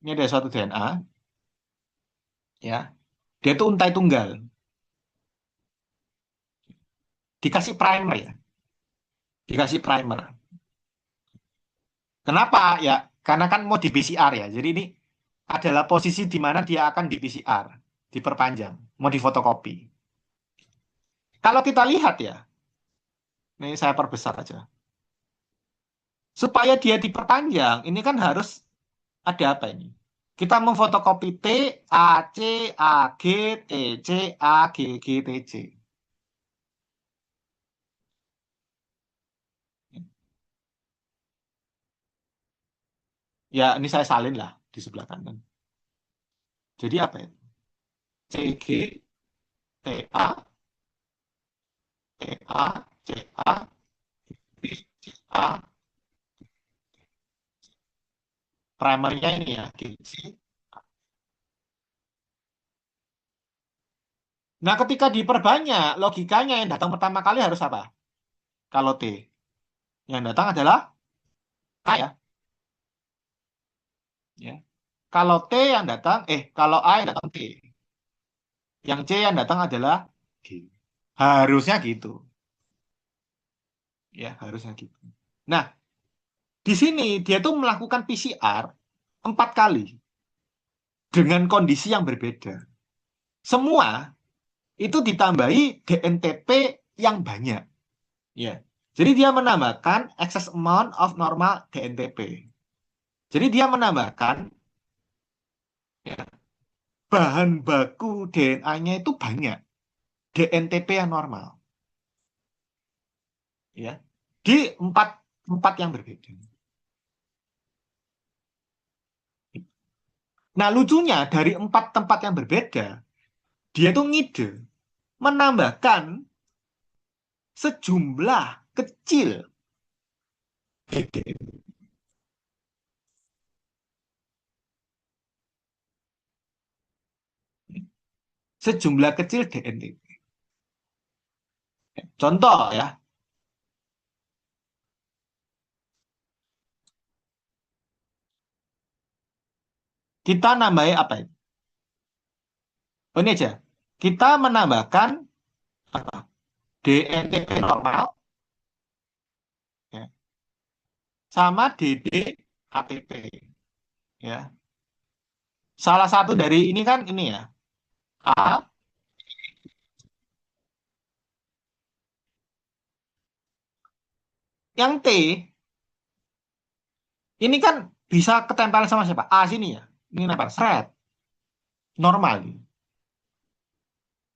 Ini ada suatu DNA ya. Dia tuh untai tunggal. Dikasih primer ya. Dikasih primer. Kenapa ya? Karena kan mau di PCR ya. Jadi ini adalah posisi di mana dia akan di PCR, diperpanjang, mau difotokopi. Kalau kita lihat ya, ini saya perbesar aja. Supaya dia diperpanjang, ini kan harus ada apa ini? Kita memfotokopi T, A, C, A, G, T, C, A, G, G, T, C. Ya, ini saya salin lah di sebelah kanan. Jadi apa ya? C, G, T, A, T, A, C, A, B, C, A. Primernya ini ya, G, C. Nah, ketika diperbanyak, logikanya yang datang pertama kali harus apa? Kalau T. Yang datang adalah A ya. Ya. Kalau T yang datang, kalau A yang datang T. Yang C yang datang adalah G. Harusnya gitu. Ya, harusnya gitu. Nah, di sini dia tuh melakukan PCR 4 kali dengan kondisi yang berbeda. Semua itu ditambahi DNTP yang banyak. Ya. Jadi dia menambahkan excess amount of normal DNTP. Jadi dia menambahkan ya, bahan baku DNA-nya itu banyak. DNTP yang normal. Ya. Di empat, empat yang berbeda. Nah, lucunya dari 4 tempat yang berbeda, dia tuh ngide menambahkan sejumlah kecil DNTP. Sejumlah kecil DNTP. Contoh ya, kita nambahin apa itu? Oh, ini aja. Kita menambahkan apa? DNTP normal ya, sama DD ya. Salah satu dari ini kan ini ya. A, yang T ini kan bisa ketempel sama siapa? A sini ya. Ini nempel seret normal.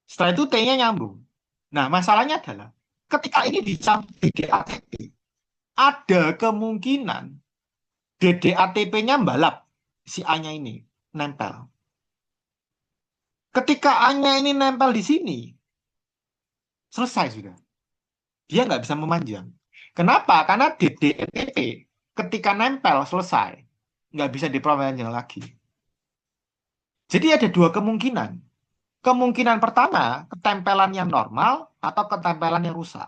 Setelah itu T-nya nyambung. Nah, masalahnya adalah ketika ini dicampur DDATP, ada kemungkinan DDATP-nya balap si A-nya ini nempel. Ketika A-nya ini nempel di sini, selesai sudah. Dia nggak bisa memanjang. Kenapa? Karena DDNTP ketika nempel selesai, nggak bisa diperpanjang lagi. Jadi ada dua kemungkinan. Kemungkinan pertama, ketempelan yang normal atau ketempelan yang rusak.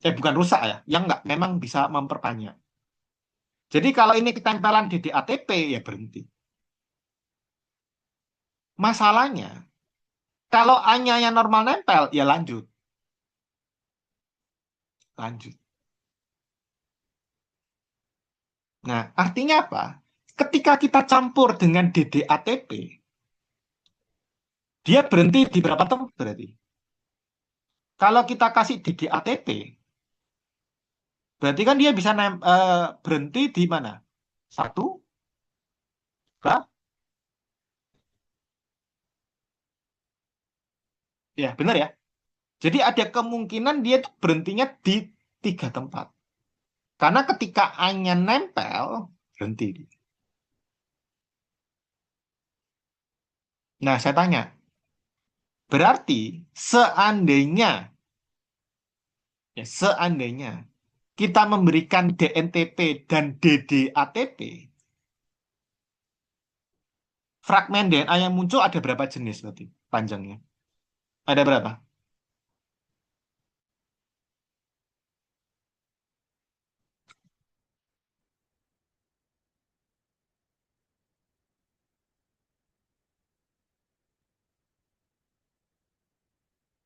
Bukan rusak ya, yang nggak memang bisa memperpanjang. Jadi kalau ini ketempelan di DATP, ya berhenti. Masalahnya, kalau A-nya yang normal nempel, ya lanjut. Lanjut. Nah, artinya apa? Ketika kita campur dengan DDATP, dia berhenti di berapa tempat berarti? Kalau kita kasih DDATP, berarti kan dia bisa berhenti di mana? Satu, dua, ya benar ya. Jadi ada kemungkinan dia tuh berhentinya di tiga tempat. Karena ketika A-nya nempel, berhenti. Nah, saya tanya, berarti seandainya, seandainya kita memberikan DNTP dan DDATP, fragmen DNA yang muncul ada berapa jenis berarti panjangnya? Ada berapa?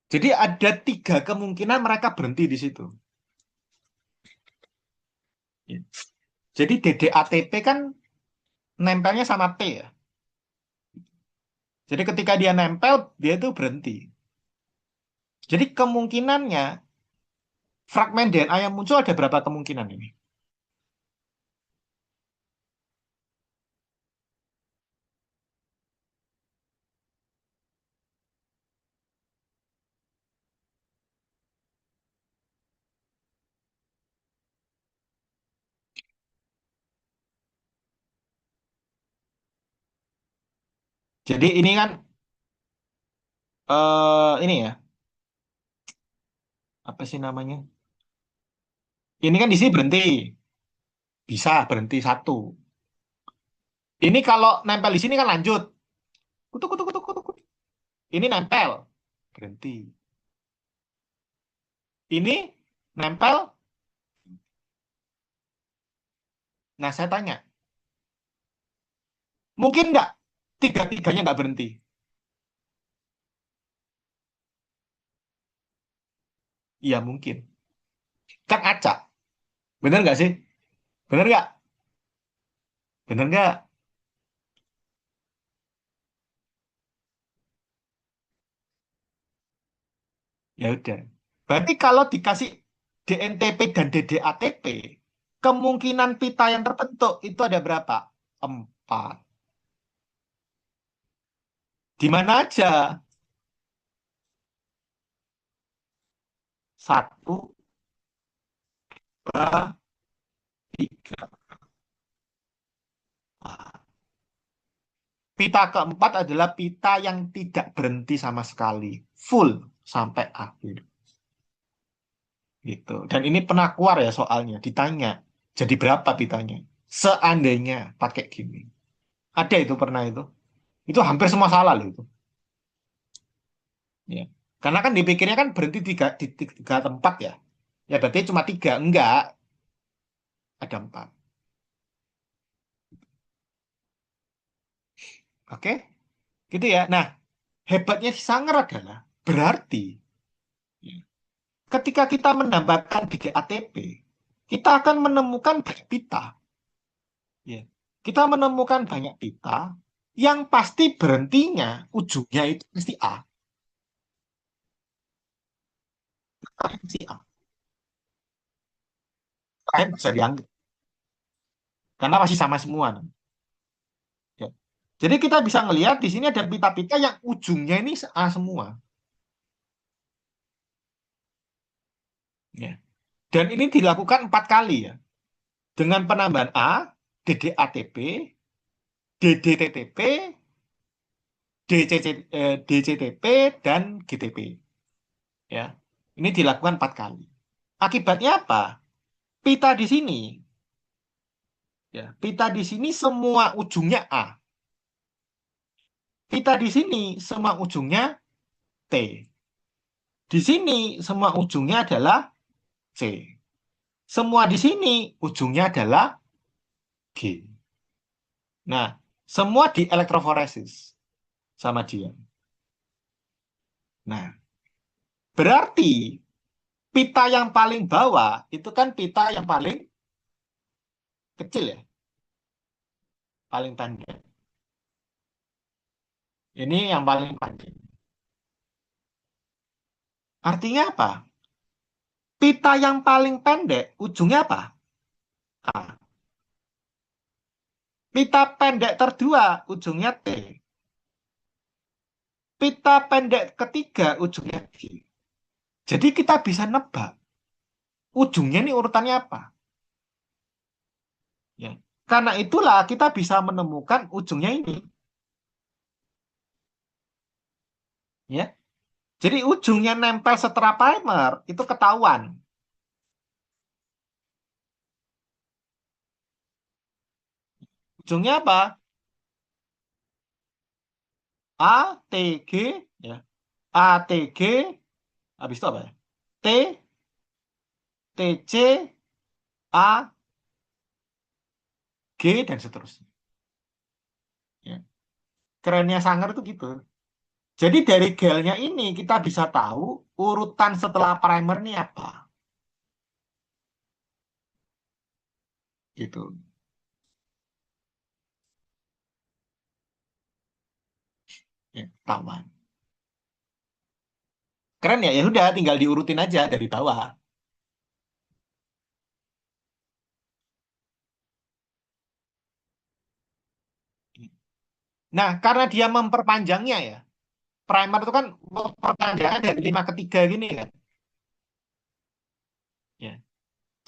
Jadi ada tiga kemungkinan mereka berhenti di situ. Ya. Jadi DDATP kan nempelnya sama P ya. Jadi ketika dia nempel, dia itu berhenti. Jadi kemungkinannya fragmen DNA yang muncul ada berapa kemungkinan ini? Jadi ini kan ini ya, apa sih namanya? Ini kan di sini berhenti, bisa berhenti satu. Ini kalau nempel di sini kan lanjut. Kutuk, kutuk, kutuk, kutuk, kutuk. Ini nempel, berhenti. Ini nempel. Nah, saya tanya, mungkin nggak tiga-tiganya nggak berhenti? Iya, mungkin. Kan acak. Bener nggak sih? Bener nggak? Bener nggak? Ya udah. Berarti kalau dikasih DNTP dan DDATP, kemungkinan pita yang terbentuk itu ada berapa? Empat. Di mana aja? Satu, dua, tiga. Pita keempat adalah pita yang tidak berhenti sama sekali. Full sampai akhir. Gitu. Dan ini penakwar ya soalnya. Ditanya, jadi berapa pitanya? Seandainya pakai gini. Ada itu pernah itu. Itu hampir semua salah loh itu. Ya. Karena kan dipikirnya kan berhenti tiga tempat ya. Ya berarti cuma tiga. Enggak, ada empat. Oke? Gitu ya. Nah, hebatnya si Sanger adalah berarti ya, ketika kita menambahkan 3 ATP, kita akan menemukan banyak pita. Ya. Kita menemukan banyak pita yang pasti berhentinya ujungnya itu pasti A. Pasti A. Lain bisa dianggap karena masih sama semua. Ya. Jadi kita bisa melihat di sini ada pita-pita yang ujungnya ini A semua. Ya. Dan ini dilakukan 4 kali ya. Dengan penambahan A, DDATP, DDTTP, DCTP, dan GTP. Ya. Ini dilakukan 4 kali. Akibatnya apa? pita di sini, ya, pita di sini semua ujungnya A. Pita di sini semua ujungnya T. Di sini semua ujungnya adalah C. Semua di sini ujungnya adalah G. Nah, semua di elektroforesis sama dia. Nah, berarti pita yang paling bawah itu kan pita yang paling kecil ya, paling pendek. Ini yang paling panjang. Artinya apa? Pita yang paling pendek ujungnya apa? A. Pita pendek terdua ujungnya T. Pita pendek ketiga ujungnya G. Jadi kita bisa nebak ujungnya ini urutannya apa? Ya. Karena itulah kita bisa menemukan ujungnya ini. Ya. Jadi ujungnya nempel setelah primer itu ketahuan. Ujungnya apa? A, T, G, ya. A, T, G, habis itu apa ya? T, T, C, A, G, dan seterusnya. Ya. Kerennya Sanger itu gitu. Jadi dari gelnya ini kita bisa tahu urutan setelah primer ini apa. Gitu. Ya, ketahuan. Keren ya? Ya udah tinggal diurutin aja dari bawah. Nah, karena dia memperpanjangnya ya. Primer itu kan perpanjangan dari 5 ke 3 gini kan. Ya.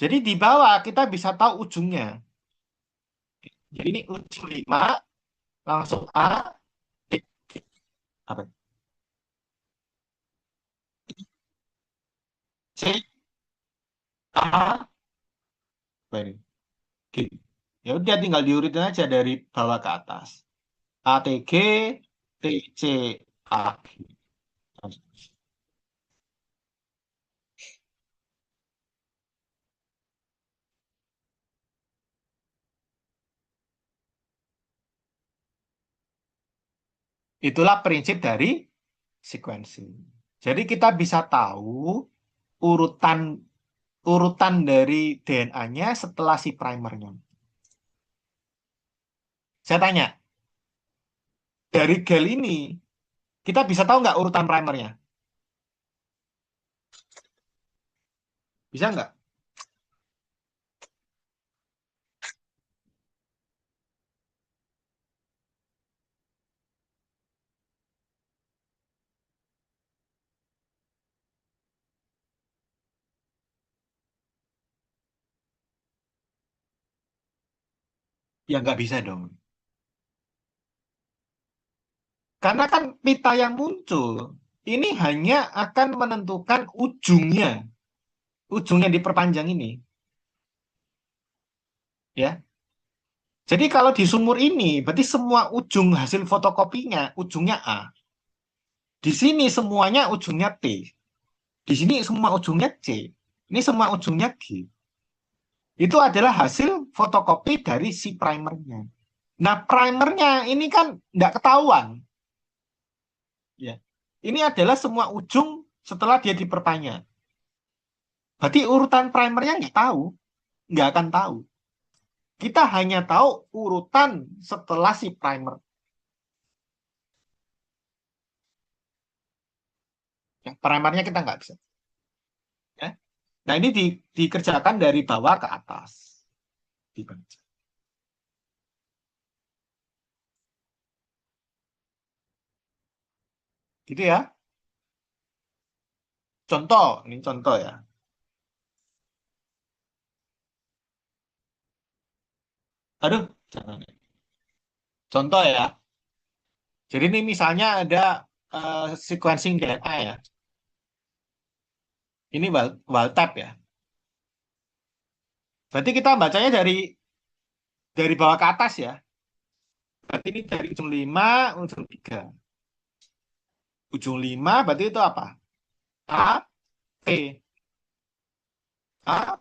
Jadi di bawah kita bisa tahu ujungnya. Jadi ini ujung 5 langsung A, B, apa? C, A, apa ini? G. Ya udah tinggal diurutin aja dari bawah ke atas. A, T, G, T, C, A, G. Itulah prinsip dari sequencing. Jadi kita bisa tahu urutan urutan dari DNA-nya setelah si primernya. Saya tanya, dari gel ini kita bisa tahu nggak urutan primernya? Bisa nggak? Ya nggak bisa dong. Karena kan pita yang muncul ini hanya akan menentukan ujungnya diperpanjang ini, ya. Jadi kalau di sumur ini, berarti semua ujung hasil fotokopinya ujungnya A. Di sini semuanya ujungnya T. Di sini semua ujungnya C. Ini semua ujungnya G. Itu adalah hasil fotokopi dari si primernya. Nah, primernya ini kan nggak ketahuan. Ya. Ini adalah semua ujung setelah dia diperpanjang. Berarti urutan primernya nggak tahu, nggak akan tahu. Kita hanya tahu urutan setelah si primer. Ya, primernya kita nggak bisa. Ya. Nah, ini dikerjakan dari bawah ke atas. Dibaca. Gitu ya. Contoh, ini contoh ya. Aduh, jangan. Contoh ya. Jadi ini misalnya ada sequencing DNA ya. Ini wild type ya. Berarti kita bacanya dari bawah ke atas ya. Berarti ini dari ujung 5, ujung 3. Ujung 5 berarti itu apa? A, T, A,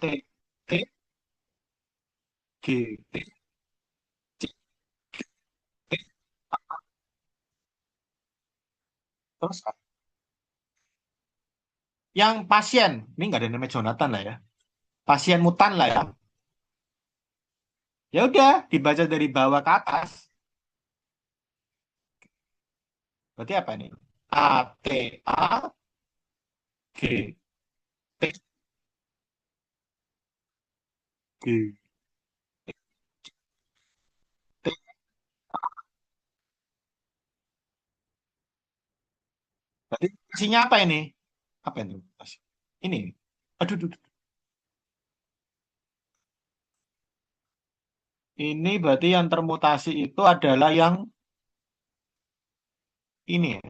T, T, G, T, C, T. Terus yang pasien, ini nggak ada namanya Jonathan lah ya. Pasien mutan lah ya. Ya udah, dibaca dari bawah ke atas. Berarti apa nih? A, T, A, G, T, G, T. Berarti isinya apa ini? Apa ini? Ini. Aduh, aduh, aduh. Ini berarti yang termutasi itu adalah yang ini ya.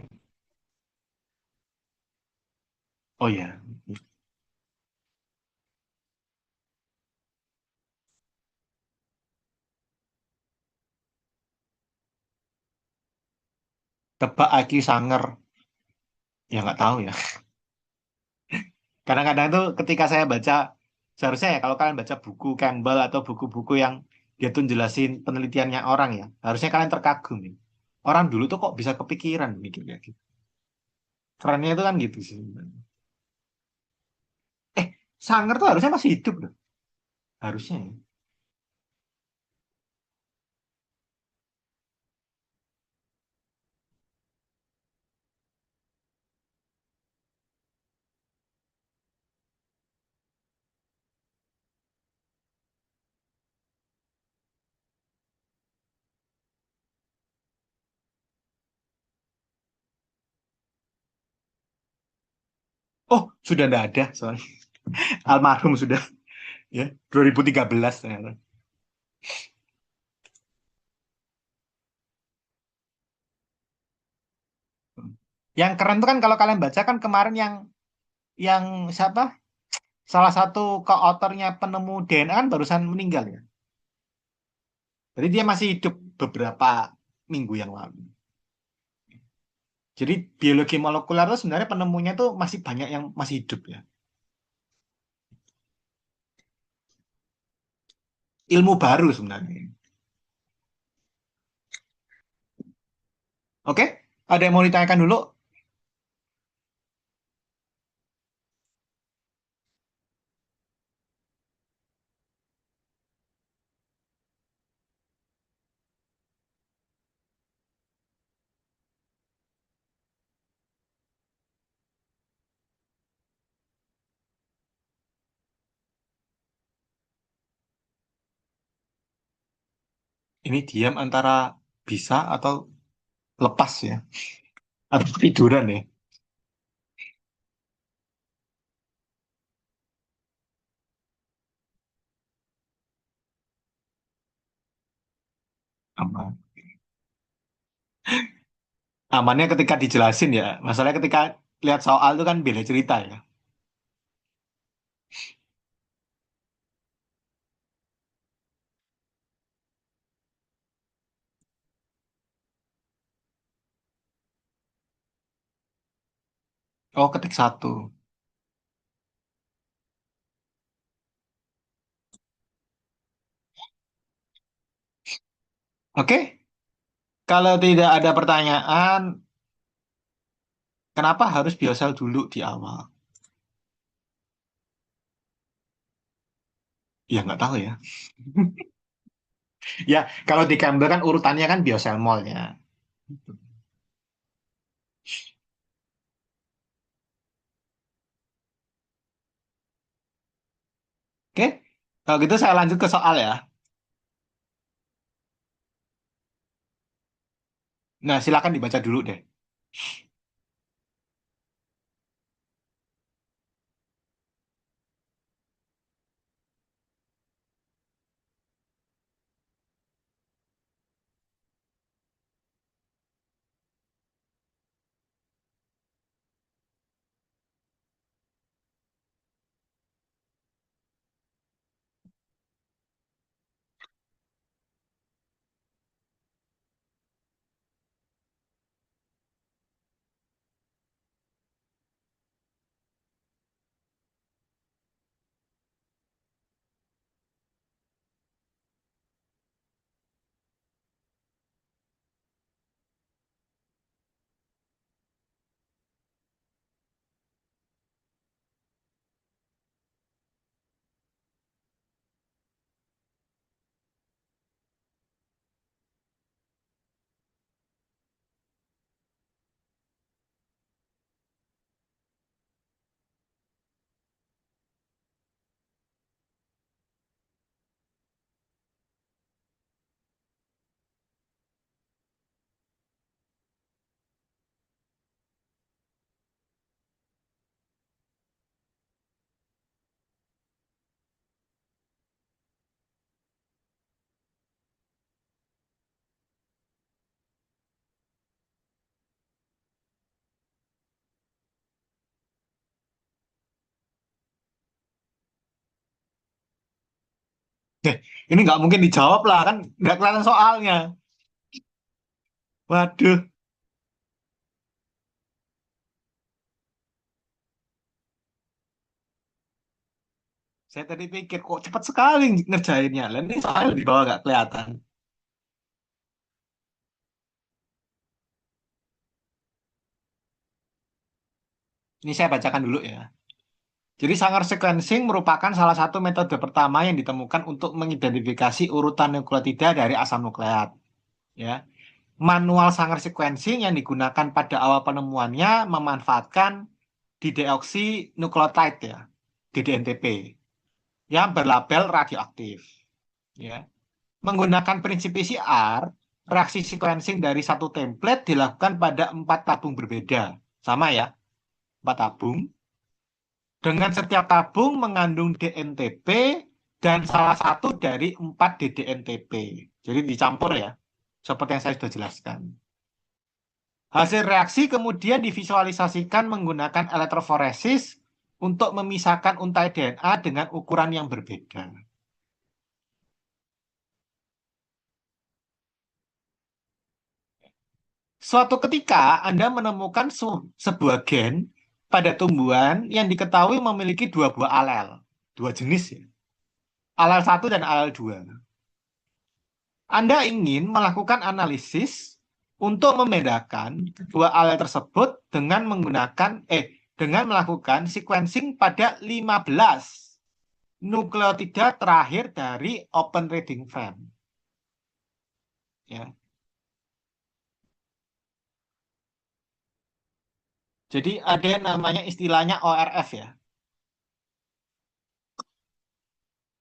Oh ya, tebak Aki Sanger. Ya nggak tahu ya. Kadang-kadang tuh ketika saya baca, seharusnya ya kalau kalian baca buku Campbell atau buku-buku yang dia tuh jelasin penelitiannya orang ya, harusnya kalian terkagum ya. Orang dulu tuh kok bisa kepikiran mikir kayak gitu. Kerennya itu kan gitu sih. Eh, Sanger tuh harusnya masih hidup loh. Harusnya ya. Oh, sudah nggak ada, sorry. Almarhum sudah ya, 2013 ternyata. Yang keren tuh kan kalau kalian baca kan kemarin yang siapa? Salah satu co-authornya penemu DNA kan barusan meninggal ya. Jadi dia masih hidup beberapa minggu yang lalu. Jadi biologi molekuler itu sebenarnya penemunya tuh masih banyak yang masih hidup ya. Ilmu baru sebenarnya. Oke, ada yang mau ditanyakan dulu? Ini diam antara bisa atau lepas ya, atau tiduran ya. Aman. Amannya ketika dijelasin ya. Masalahnya ketika lihat soal itu kan beda cerita ya. Oh, ketik satu. Oke, kalau tidak ada pertanyaan, kenapa harus biosel dulu di awal? Ya nggak tahu ya. Ya, kalau di Campbell kan urutannya kan biosel molnya. Oke, kalau gitu saya lanjut ke soal ya. Nah, silakan dibaca dulu deh. Deh, ini nggak mungkin dijawab lah kan, nggak kelihatan soalnya. Waduh, saya tadi pikir kok cepat sekali ngerjainnya. Lah ini soalnya di bawah nggak kelihatan. Ini saya bacakan dulu ya. Jadi Sanger sequencing merupakan salah satu metode pertama yang ditemukan untuk mengidentifikasi urutan nukleotida dari asam nukleat. Ya, manual Sanger sequencing yang digunakan pada awal penemuannya memanfaatkan dideoxynukleotide ya, DDNTP, yang berlabel radioaktif. Ya, menggunakan prinsip PCR, reaksi sequencing dari satu template dilakukan pada 4 tabung berbeda. Sama ya, 4 tabung. Dengan setiap tabung mengandung DNTP dan salah satu dari 4 DDNTP. Jadi dicampur ya, seperti yang saya sudah jelaskan. Hasil reaksi kemudian divisualisasikan menggunakan elektroforesis untuk memisahkan untai DNA dengan ukuran yang berbeda. Suatu ketika Anda menemukan sebuah gen pada tumbuhan yang diketahui memiliki dua buah alel, dua jenis ya, alel satu dan alel dua. Anda ingin melakukan analisis untuk membedakan dua alel tersebut dengan dengan melakukan sequencing pada 15 nukleotida terakhir dari open reading frame. Ya. Jadi ada yang namanya istilahnya ORF ya.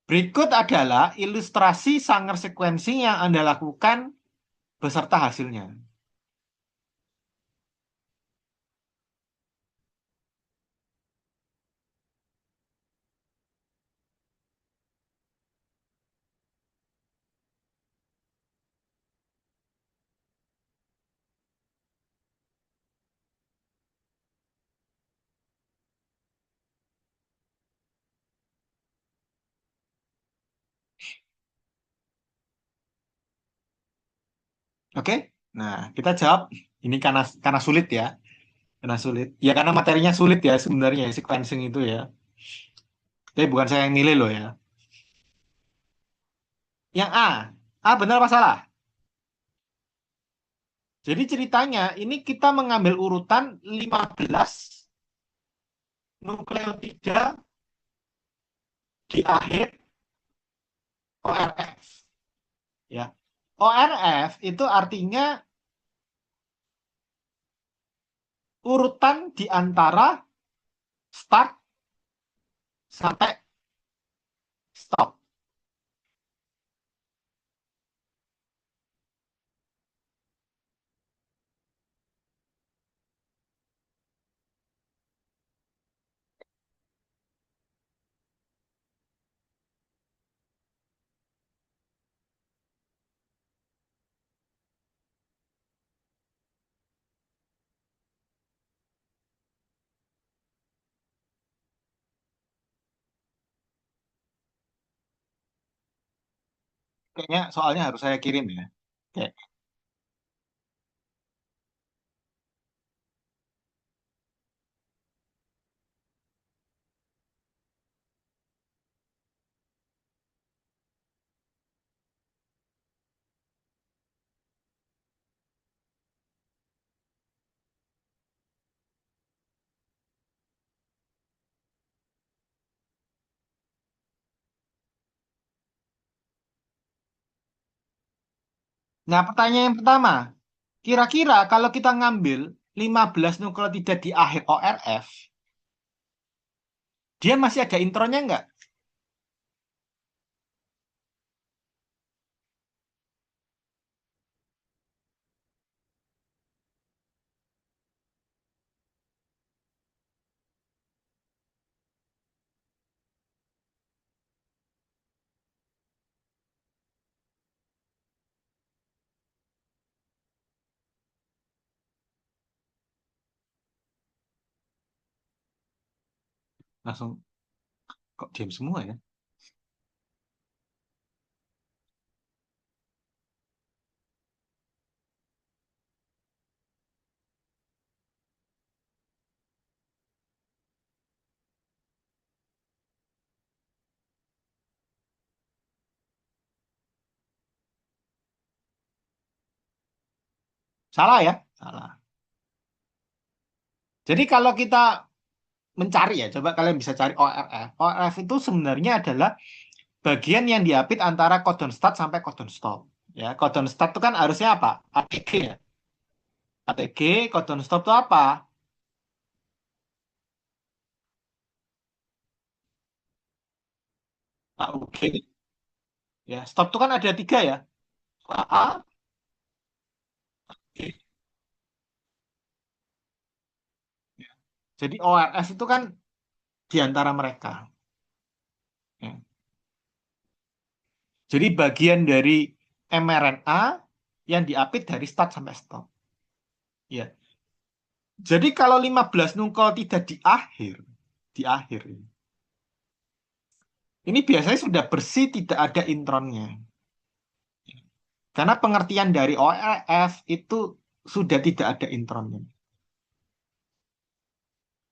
Berikut adalah ilustrasi Sanger sequencing yang Anda lakukan beserta hasilnya. Oke? Nah, kita jawab ini karena sulit ya. Karena sulit. Ya karena materinya sulit ya sebenarnya sequencing itu ya. Tapi bukan saya yang nilai loh ya. Yang A. A benar apa salah? Jadi ceritanya ini kita mengambil urutan 15 nukleotida di akhir ORF. Ya. ORF itu artinya urutan di antara start sampai stop. Kayaknya soalnya harus saya kirim ya. Oke. Nah, pertanyaan yang pertama, kira-kira kalau kita ngambil 15 nukleotida di akhir ORF, dia masih ada intronya nggak? Langsung kok diam semua ya? Salah ya? Salah. Jadi kalau kita mencari ya, coba kalian bisa cari ORF. ORF itu sebenarnya adalah bagian yang diapit antara codon start sampai codon stop. Ya, codon start itu kan harusnya apa? ATG ya. ATG, codon stop itu apa? AUG. Ya, stop itu kan ada tiga ya. AA, G. Jadi ORF itu kan di antara mereka. Ya. Jadi bagian dari mRNA yang diapit dari start sampai stop. Ya. Jadi kalau 15 nungkol tidak di akhir ini biasanya sudah bersih tidak ada intronnya. Karena pengertian dari ORF itu sudah tidak ada intronnya.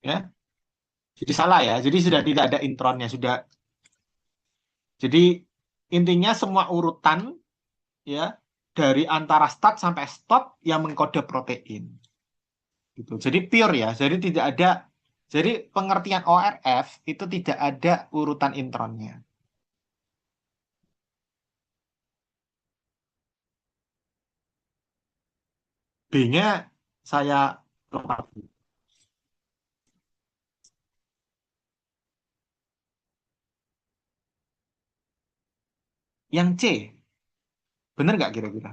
Ya. Jadi salah ya. Jadi sudah tidak ada intronnya, sudah. Jadi intinya semua urutan ya dari antara start sampai stop yang mengkode protein. Gitu. Jadi pure ya. Jadi pengertian ORF itu tidak ada urutan intronnya. B-nya saya lompat. Yang C, bener nggak kira-kira?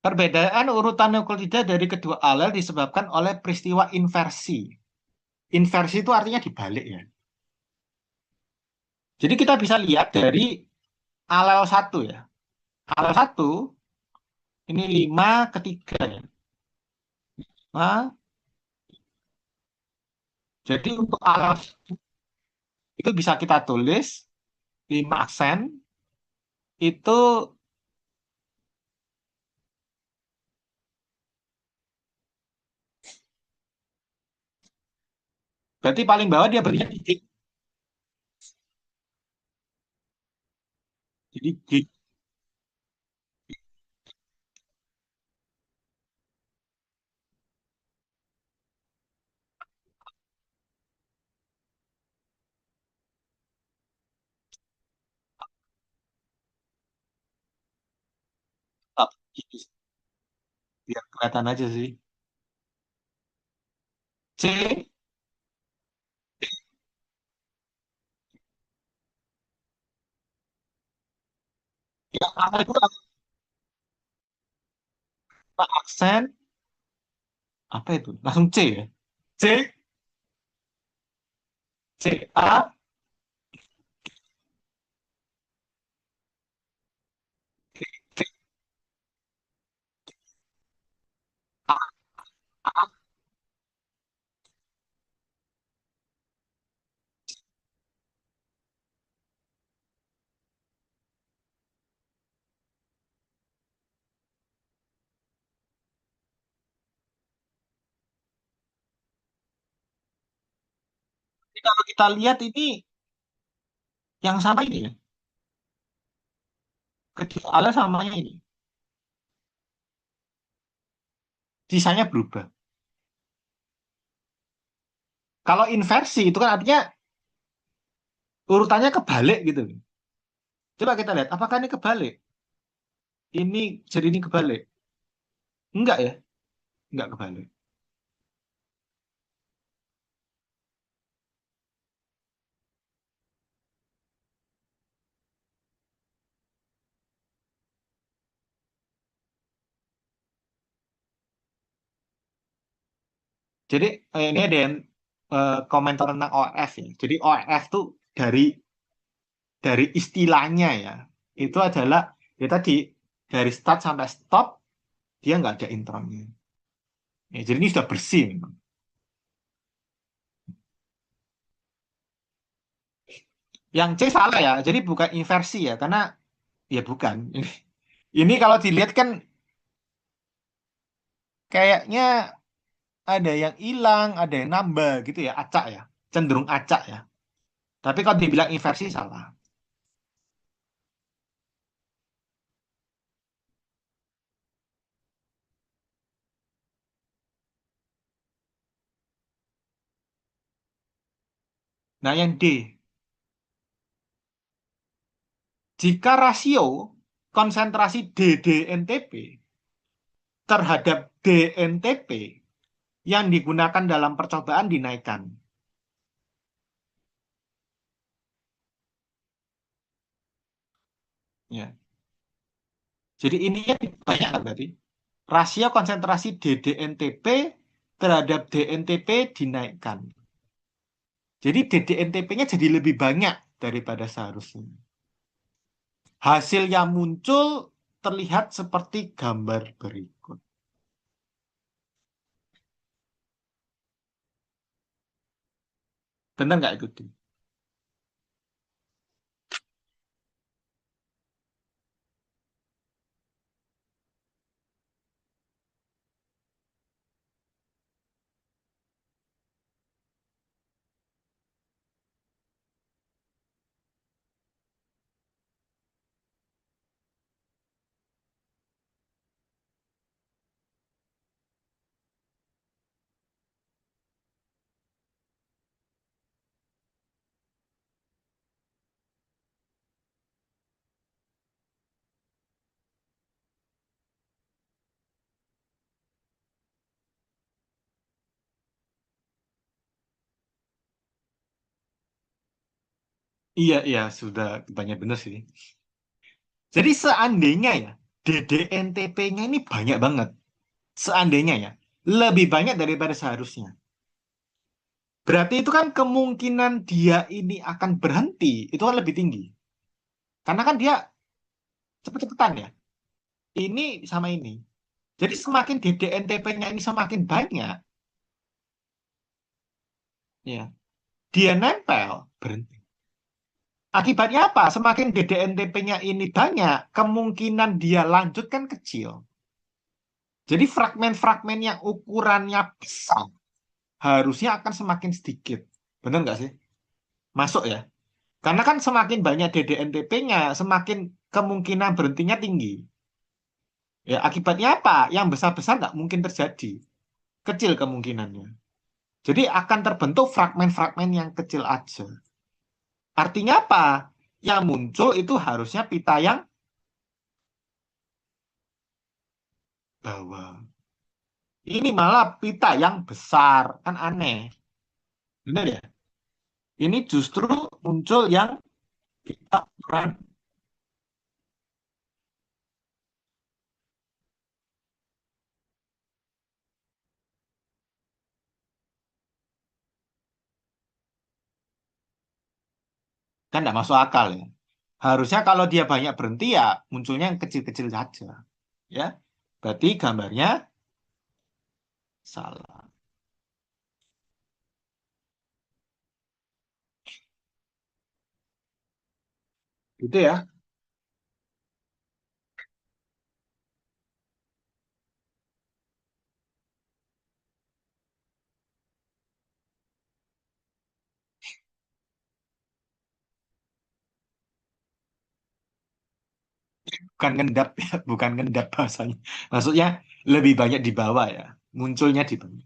Perbedaan urutan nukleotida dari kedua alel disebabkan oleh peristiwa inversi. Inversi itu artinya dibalik ya. Jadi kita bisa lihat dari alel satu ya. Alel satu ini 5 ketiga ya. Nah, jadi untuk alel itu bisa kita tulis 5 aksen itu berarti paling bawah dia berinya titik. Jadi G up. Gitu. Biar kelihatan aja sih. C yang awal itu apa aksen apa itu? Langsung C ya. C C A C A A. Jadi kalau kita lihat ini yang sama ini ya. Kedua ala samanya ini. Sisanya berubah. Kalau inversi itu kan artinya urutannya kebalik gitu. Coba kita lihat, apakah ini kebalik? Ini jadi ini kebalik? Enggak ya, enggak kebalik. Jadi ini ada yang komentar tentang ORF ya. Jadi ORF tuh dari dari istilahnya ya, itu adalah ya tadi dari start sampai stop dia nggak ada intronya. Ya, jadi ini sudah bersih memang. Yang C salah ya, jadi bukan inversi ya, karena ya bukan. Ini kalau dilihat kan kayaknya ada yang hilang, ada yang nambah gitu ya, acak ya, cenderung acak ya. Tapi kalau dibilang inversi salah. Nah yang D, jika rasio konsentrasi DDNTP terhadap DNTP yang digunakan dalam percobaan dinaikkan. Ya. Jadi ininya banyak kan berarti. Rasio konsentrasi DDNTP terhadap DNTP dinaikkan. Jadi DDNTP-nya jadi lebih banyak daripada seharusnya. Hasil yang muncul terlihat seperti gambar berikut. Benar nggak itu? Di? Iya, iya, sudah banyak benar sih. Jadi seandainya ya, DDNTP-nya ini banyak banget. Seandainya ya, lebih banyak daripada seharusnya. Berarti itu kan kemungkinan dia ini akan berhenti, itu kan lebih tinggi. Karena kan dia cepet-cepetan ya. Ini sama ini. Jadi semakin DDNTP-nya ini semakin banyak, ya, dia nempel, berhenti. Akibatnya apa? Semakin DDNTP-nya ini banyak, kemungkinan dia lanjut kan kecil. Jadi fragmen-fragmen yang ukurannya besar harusnya akan semakin sedikit. Benar nggak sih? Masuk ya? Karena kan semakin banyak DDNTP-nya, semakin kemungkinan berhentinya tinggi. Ya, akibatnya apa? Yang besar-besar nggak mungkin terjadi. Kecil kemungkinannya. Jadi akan terbentuk fragmen-fragmen yang kecil aja. Artinya apa? Yang muncul itu harusnya pita yang bawah. Ini malah pita yang besar. Kan aneh. Benar ya? Ini justru muncul yang pita ukuran. Kan nggak masuk akal ya. Harusnya kalau dia banyak berhenti ya munculnya yang kecil-kecil saja. Ya, berarti gambarnya salah. Gitu ya. Bukan ngendap ya, bukan ngendap bahasanya. Maksudnya lebih banyak di bawah ya. Munculnya di bawah.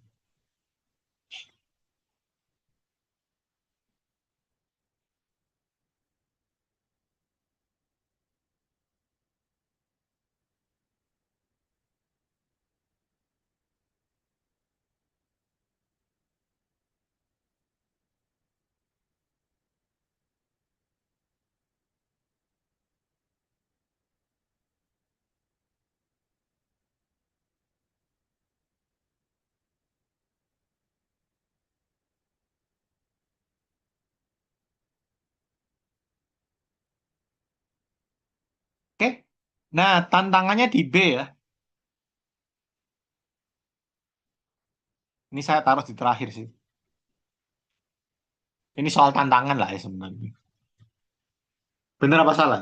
Nah, tantangannya di B ya. Ini saya taruh di terakhir sih. Ini soal tantangan lah ya sebenarnya. Bener apa salah?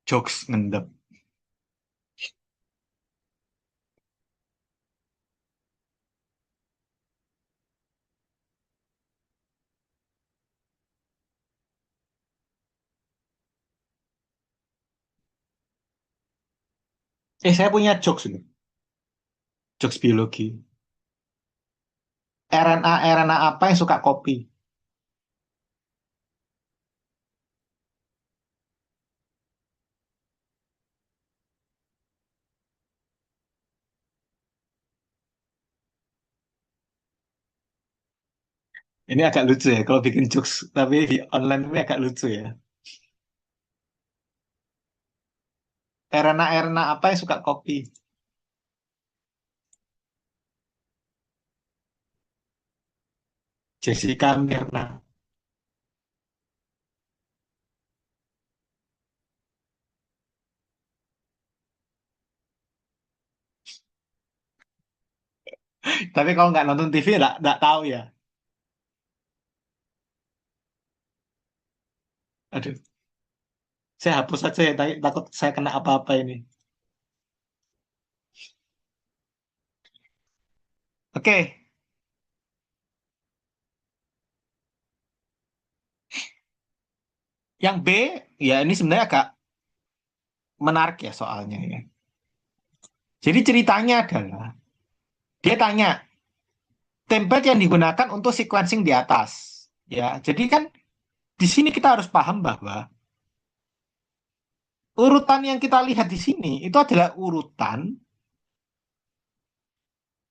Jokes ngendep. Saya punya jokes ini. Jokes biologi. RNA apa yang suka kopi? Ini agak lucu ya kalau bikin jokes tapi di online ini agak lucu ya. RNA apa yang suka kopi? Jessica Mirna. Tapi kalau nggak nonton TV nggak tahu ya. Aduh, saya hapus saja ya. Takut saya kena apa-apa ini. Oke, yang B ya ini sebenarnya agak menarik ya soalnya ya. Jadi ceritanya adalah dia tanya template yang digunakan untuk sequencing di atas. Ya, jadi kan di sini kita harus paham bahwa urutan yang kita lihat di sini itu adalah urutan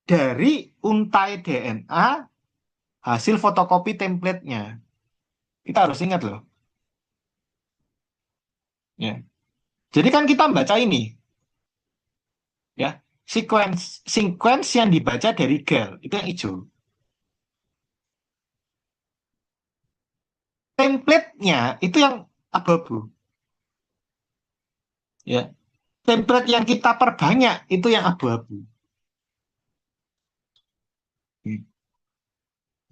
dari untai DNA hasil fotokopi template-nya. Kita harus ingat loh. Ya. Jadi kan kita baca ini, ya, sequence yang dibaca dari GAL itu yang hijau. Template-nya itu yang abu-abu. Ya. Template yang kita perbanyak itu yang abu-abu.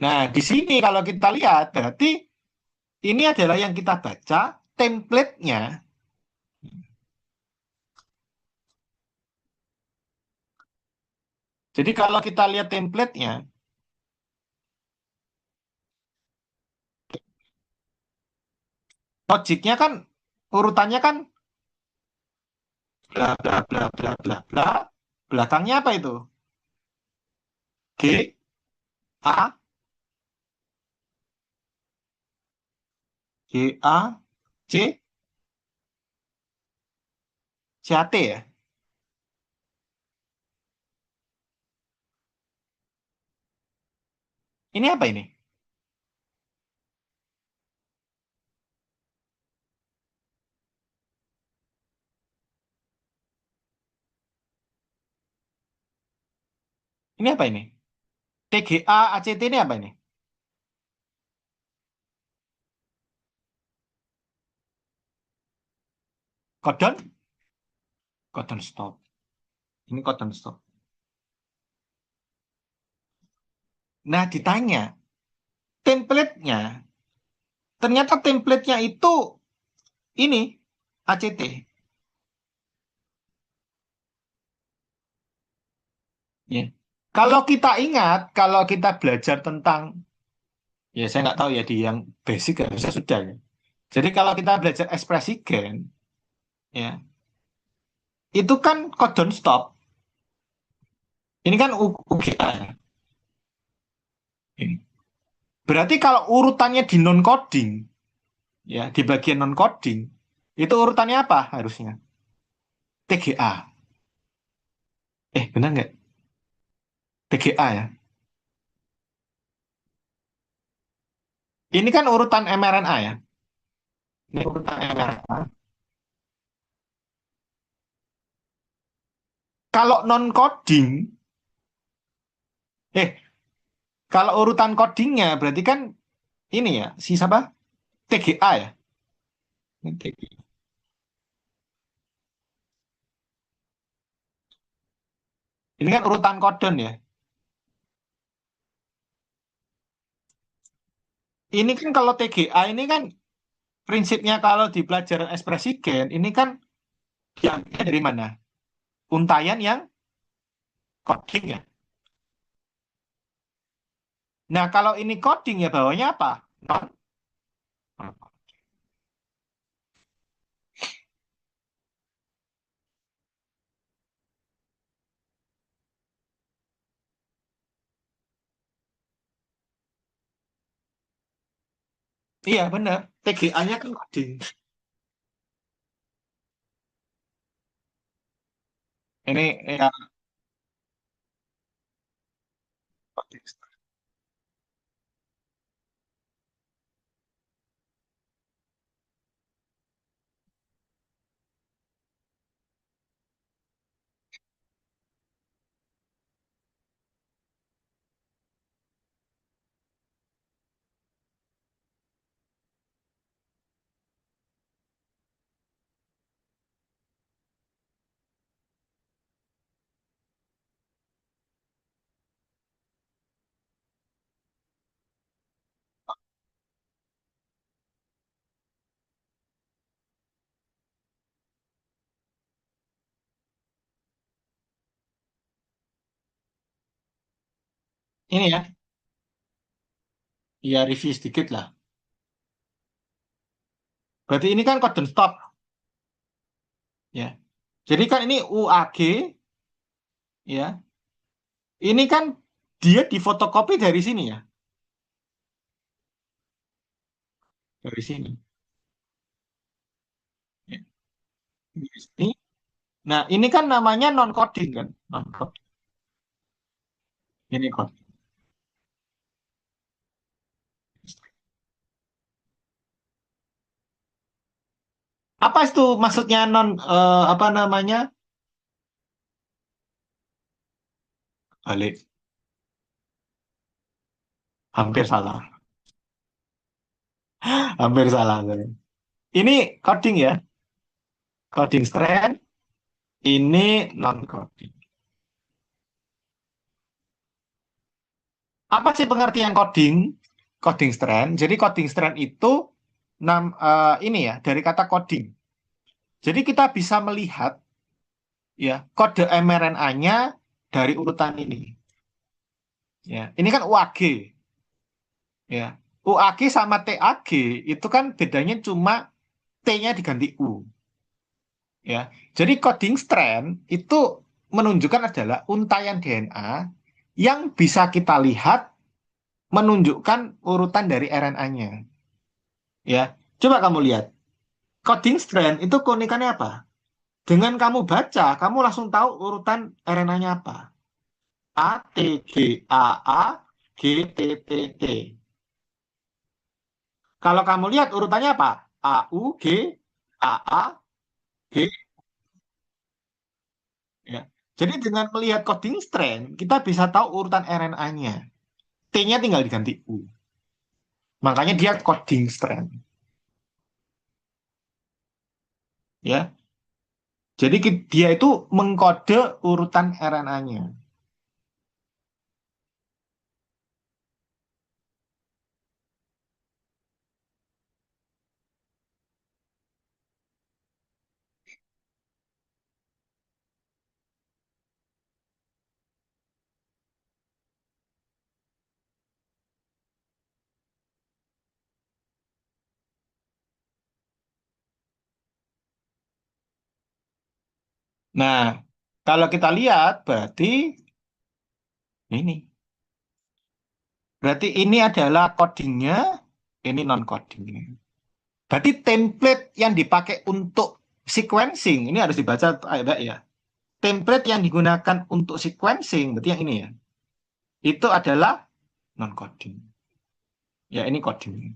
Nah, di sini kalau kita lihat berarti ini adalah yang kita baca template-nya. Jadi kalau kita lihat template-nya, logiknya kan urutannya kan bla bla bla bla bla bla. Belakangnya apa itu? G A G A C C A T ya. Ini apa ini? Ini apa ini? TGA ACT ini apa ini? Codon? Codon stop. Ini codon stop. Nah, ditanya template-nya. Ternyata template-nya itu ini ACT. Ya. Kalau kita ingat, kalau kita belajar tentang, ya saya nggak tahu ya di yang basic harusnya sudah ya. Jadi kalau kita belajar ekspresi gen, ya itu kan codon stop. Ini kan UGA ya. Ini. Berarti kalau urutannya di non coding, ya di bagian non coding, itu urutannya apa harusnya? TGA. Benar nggak? TGA ya. Ini kan urutan mRNA ya. Ini urutan mRNA. Kalau non coding, eh kalau urutan codingnya berarti kan ini ya, si siapa? TGA ya. Ini TGA. Ini kan urutan codon ya. Ini kan kalau TGA ini kan prinsipnya kalau di pelajaran ekspresi gen ini kan diambilnya dari mana? Untayan yang coding ya. Nah, kalau ini coding ya bawahnya apa? Non. Iya benar. TGA-nya kan coding. Ini ya coding. Ini ya, ya review sedikit lah. Berarti ini kan codon stop ya. Jadi kan ini UAG ya. Ini kan dia difotokopi dari sini ya, dari sini. Ya. Di sini. Nah, ini kan namanya non coding kan, non coding. Ini coding. Apa itu maksudnya non apa namanya? Balik, hampir salah. Hampir salah. Ini coding ya, coding strand, ini non coding. Apa sih pengertian coding? Coding strand. Jadi coding strand itu ini ya dari kata coding. Jadi kita bisa melihat ya kode mRNA-nya dari urutan ini. Ya, ini kan UAG ya. UAG sama TAG itu kan bedanya cuma T-nya diganti U ya. Jadi coding strand itu menunjukkan adalah untaian DNA yang bisa kita lihat menunjukkan urutan dari RNA-nya ya. Coba kamu lihat coding strand itu keunikannya apa? Dengan kamu baca, kamu langsung tahu urutan RNA-nya apa. A T G A A G T T T. Kalau kamu lihat urutannya apa? A U G A A G ya. Jadi dengan melihat coding strand, kita bisa tahu urutan RNA-nya. T-nya tinggal diganti U. Makanya dia coding strand ya. Jadi dia itu mengkode urutan RNA-nya. Nah, kalau kita lihat berarti ini. Berarti ini adalah codingnya, ini non codingnya. Berarti template yang dipakai untuk sequencing ini harus dibaca baik ya. Template yang digunakan untuk sequencing, berarti yang ini ya, itu adalah non coding. Ya ini coding.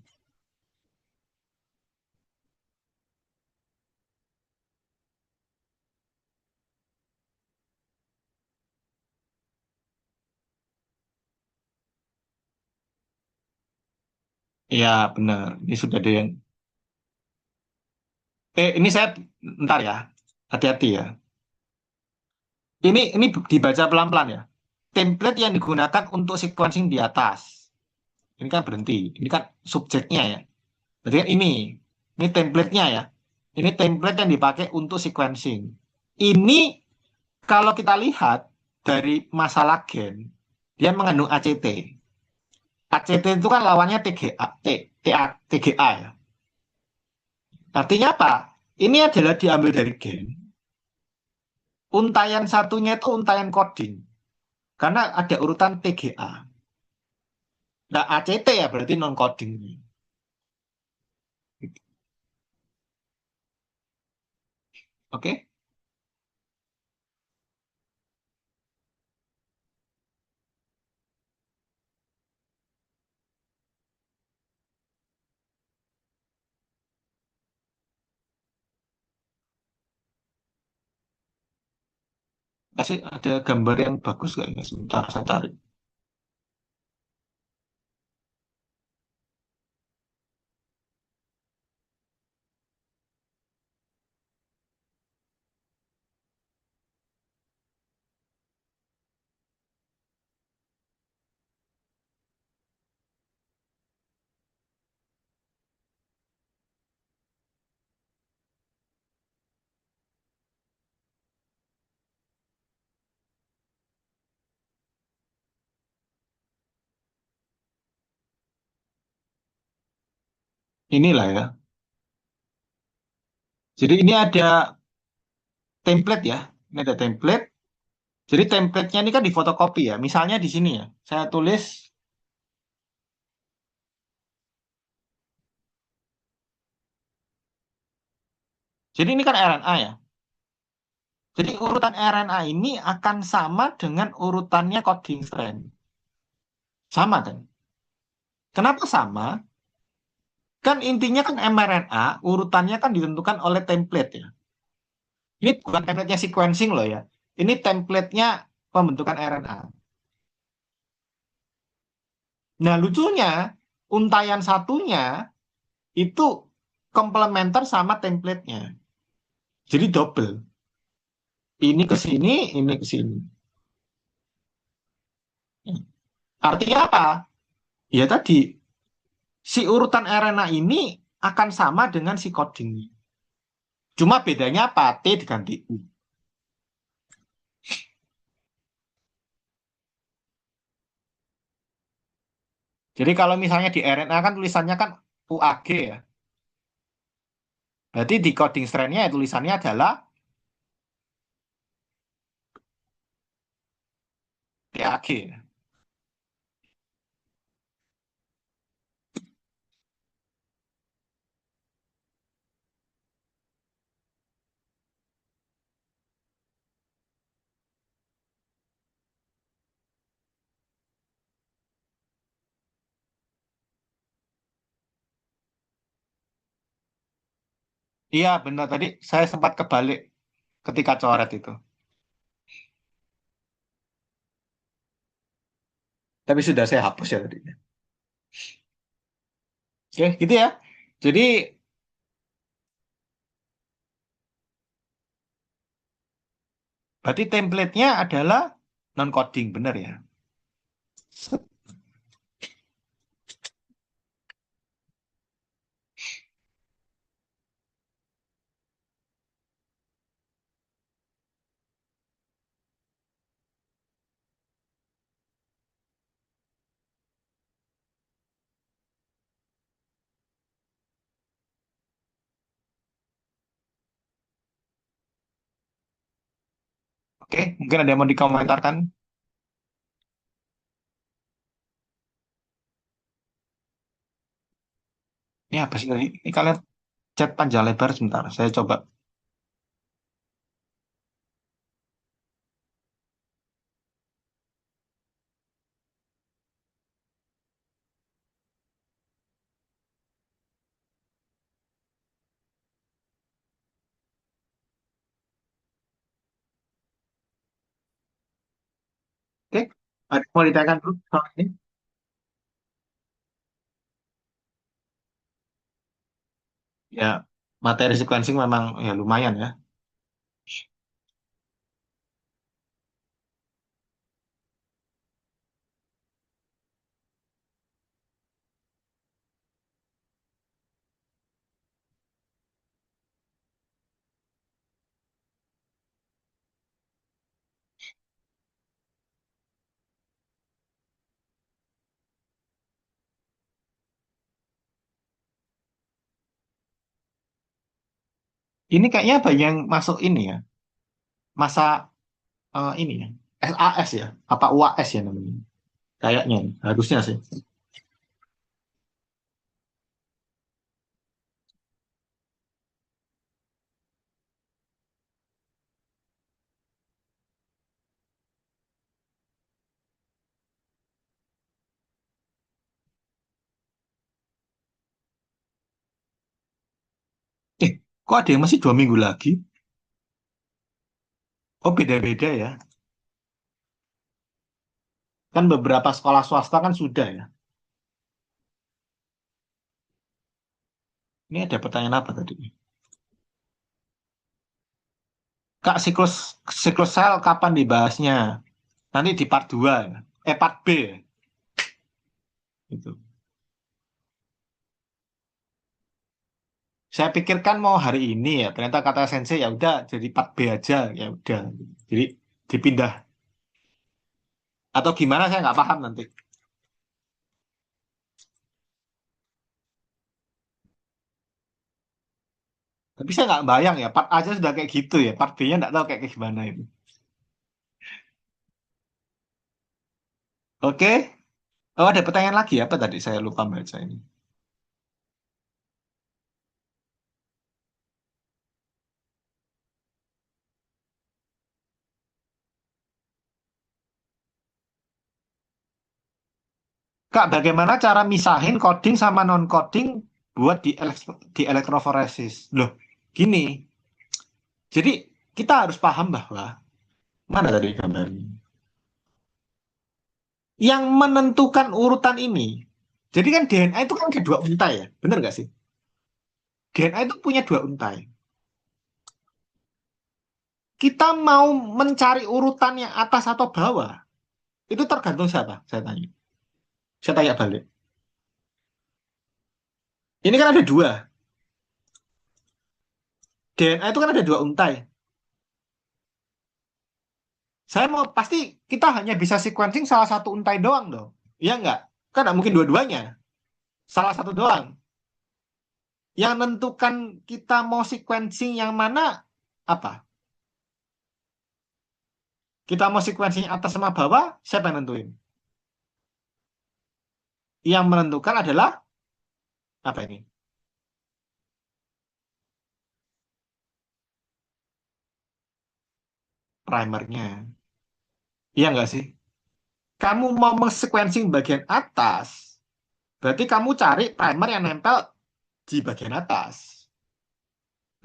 Ya benar. Ini sudah ada yang. Ini saya ntar ya. Hati-hati ya. Ini dibaca pelan-pelan ya. Template yang digunakan untuk sequencing di atas. Ini kan berhenti. Ini kan subjeknya ya. Berarti kan ini template-nya ya. Ini template yang dipakai untuk sequencing. Ini kalau kita lihat dari masalah gen, dia mengandung ACT. ACT itu kan lawannya TGA, TGA ya. Artinya apa? Ini adalah diambil dari gen. Untayan satunya itu untayan coding. Karena ada urutan TGA. Nah, ACT ya berarti non coding. Oke? Kasih ada gambar yang bagus gak ya? Sebentar saya tarik. Inilah ya. Jadi ini ada template ya. Ini ada template. Jadi template-nya ini kan difotokopi ya. Misalnya di sini ya. Saya tulis. Jadi ini kan RNA ya. Jadi urutan RNA ini akan sama dengan urutannya coding strand. Sama kan? Kenapa sama? Kan intinya kan mRNA urutannya kan ditentukan oleh template ya. Ini bukan template-nya sequencing loh ya. Ini template-nya pembentukan RNA. Nah lucunya untayan satunya itu komplementer sama template-nya. Jadi double. Ini ke sini, ini ke sini. Artinya apa? Ya tadi, si urutan RNA ini akan sama dengan si codingnya. Cuma bedanya apa? T diganti U. Jadi kalau misalnya di RNA kan tulisannya kan UAG ya. Berarti di coding strand-nya ya tulisannya adalah TAG. Iya benar tadi saya sempat kebalik ketika coret itu. Tapi sudah saya hapus ya tadi. Oke, gitu ya. Jadi berarti template-nya adalah non-coding, benar ya? Oke, mungkin ada yang mau dikomentarkan. Ini apa sih tadi? Ini kalian chat panjang lebar sebentar. Saya coba. Oke, ada mau ditanyakan dulu soal ini? Ya, materi sequencing memang ya lumayan ya. Ini kayaknya banyak yang masuk ini ya. Masa ini ya. SAS ya. Apa UAS ya namanya? Kayaknya harusnya sih. Kok ada yang masih 2 minggu lagi? Oh, beda-beda ya. Kan beberapa sekolah swasta kan sudah ya. Ini ada pertanyaan apa tadi? Kak, siklus siklus sel kapan dibahasnya? Nanti di part 2 ya. Part B ya. Itu. Saya pikirkan mau hari ini ya. Ternyata kata sensei ya udah jadi part B aja ya udah. Jadi dipindah atau gimana saya nggak paham nanti. Tapi saya nggak bayang ya. Part A aja sudah kayak gitu ya. Part B-nya nggak tahu kayak gimana itu. Oke. Oh, ada pertanyaan lagi apa tadi? Saya lupa baca ini. Kak, bagaimana cara misahin coding sama non coding buat di elektroforesis? Loh, gini. Jadi kita harus paham bahwa mana tadi gambarnya? Yang menentukan urutan ini. Jadi kan DNA itu kan ada dua untai ya, benar nggak sih? DNA itu punya dua untai. Kita mau mencari urutannya atas atau bawah, itu tergantung siapa? Saya tanya. Saya tanya balik. Ini kan ada dua. DNA itu kan ada dua untai. Saya mau pasti kita hanya bisa sequencing salah satu untai doang dong. Iya nggak? Kan nggak mungkin dua-duanya. Salah satu doang. Yang menentukan kita mau sequencing yang mana apa? Kita mau sequencing atas sama bawah, siapa yang nentuin? Yang menentukan adalah apa ini? Primernya. Iya nggak sih? Kamu mau sequencing bagian atas, berarti kamu cari primer yang nempel di bagian atas.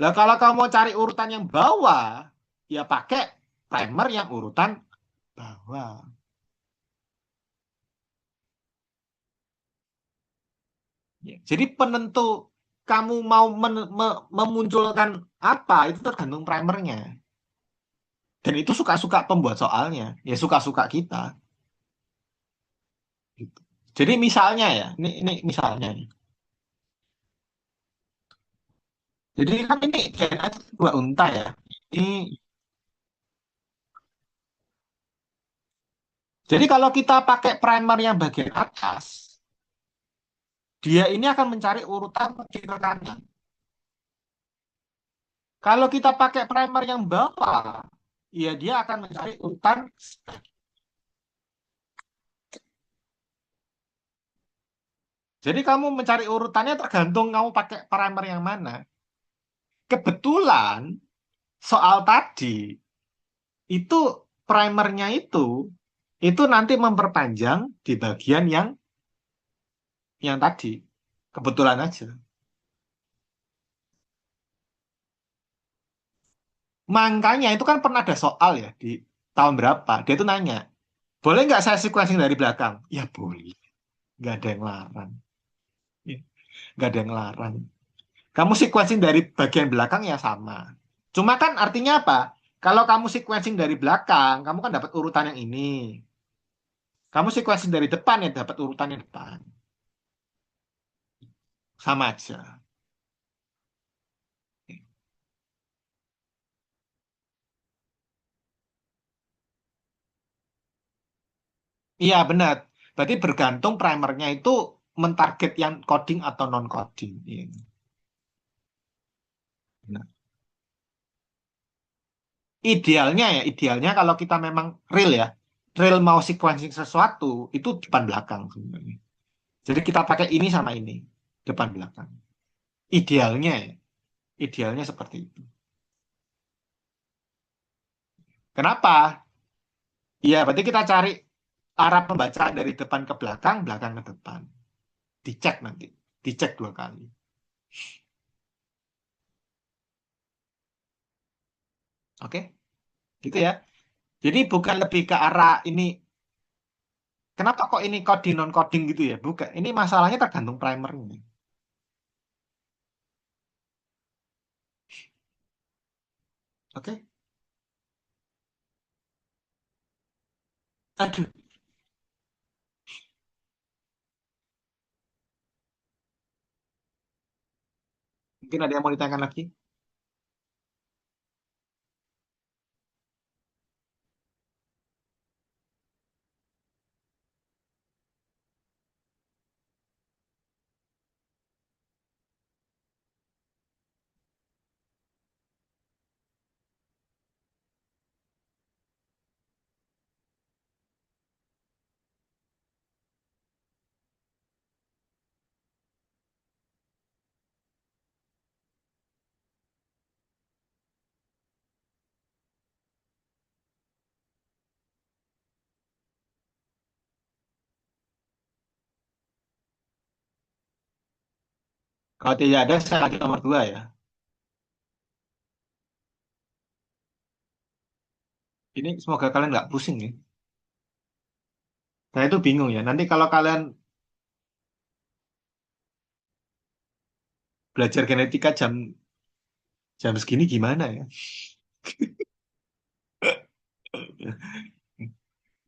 Lah kalau kamu mau cari urutan yang bawah, ya pakai primer yang urutan bawah. Ya, jadi penentu kamu mau memunculkan apa itu tergantung primernya. Dan itu suka-suka pembuat soalnya, ya suka-suka kita. Gitu. Jadi misalnya ya, ini misalnya. Jadi kan ini DNA itu dua unta ya. Ini, jadi kalau kita pakai primer yang bagian atas, dia ini akan mencari urutan kiri ke kanan. Kalau kita pakai primer yang bawah, ya dia akan mencari urutan. Jadi kamu mencari urutannya tergantung kamu pakai primer yang mana. Kebetulan soal tadi itu primernya itu nanti memperpanjang di bagian yang tadi. Kebetulan aja. Makanya itu kan pernah ada soal ya di tahun berapa. Dia tuh nanya, boleh nggak saya sequencing dari belakang? Ya boleh. Nggak ada yang larang. Ya, nggak ada yang larang. Kamu sequencing dari bagian belakang ya sama. Cuma kan artinya apa? Kalau kamu sequencing dari belakang, kamu kan dapat urutan yang ini. Kamu sequencing dari depan ya dapat urutan yang depan. Sama aja. Iya benar. Berarti bergantung primernya itu mentarget yang coding atau non coding. Iya. Benar. Idealnya kalau kita memang real mau sequencing sesuatu itu depan belakang sebenarnya. Jadi kita pakai ini sama ini, depan belakang. Idealnya ya, idealnya seperti itu. Kenapa? Iya, berarti kita cari arah pembacaan dari depan ke belakang, belakang ke depan. Dicek nanti, dicek 2 kali. Oke, gitu ya. Jadi bukan lebih ke arah ini. Kenapa kok ini coding non coding gitu ya? Bukan. Ini masalahnya tergantung primernya. Oke. Aduh, mungkin ada yang mau ditanyakan lagi. Kalau tidak ada, saya lanjut nomor 2 ya. Ini semoga kalian nggak pusing ya. Saya itu bingung ya. Nanti kalau kalian belajar genetika jam jam segini gimana ya?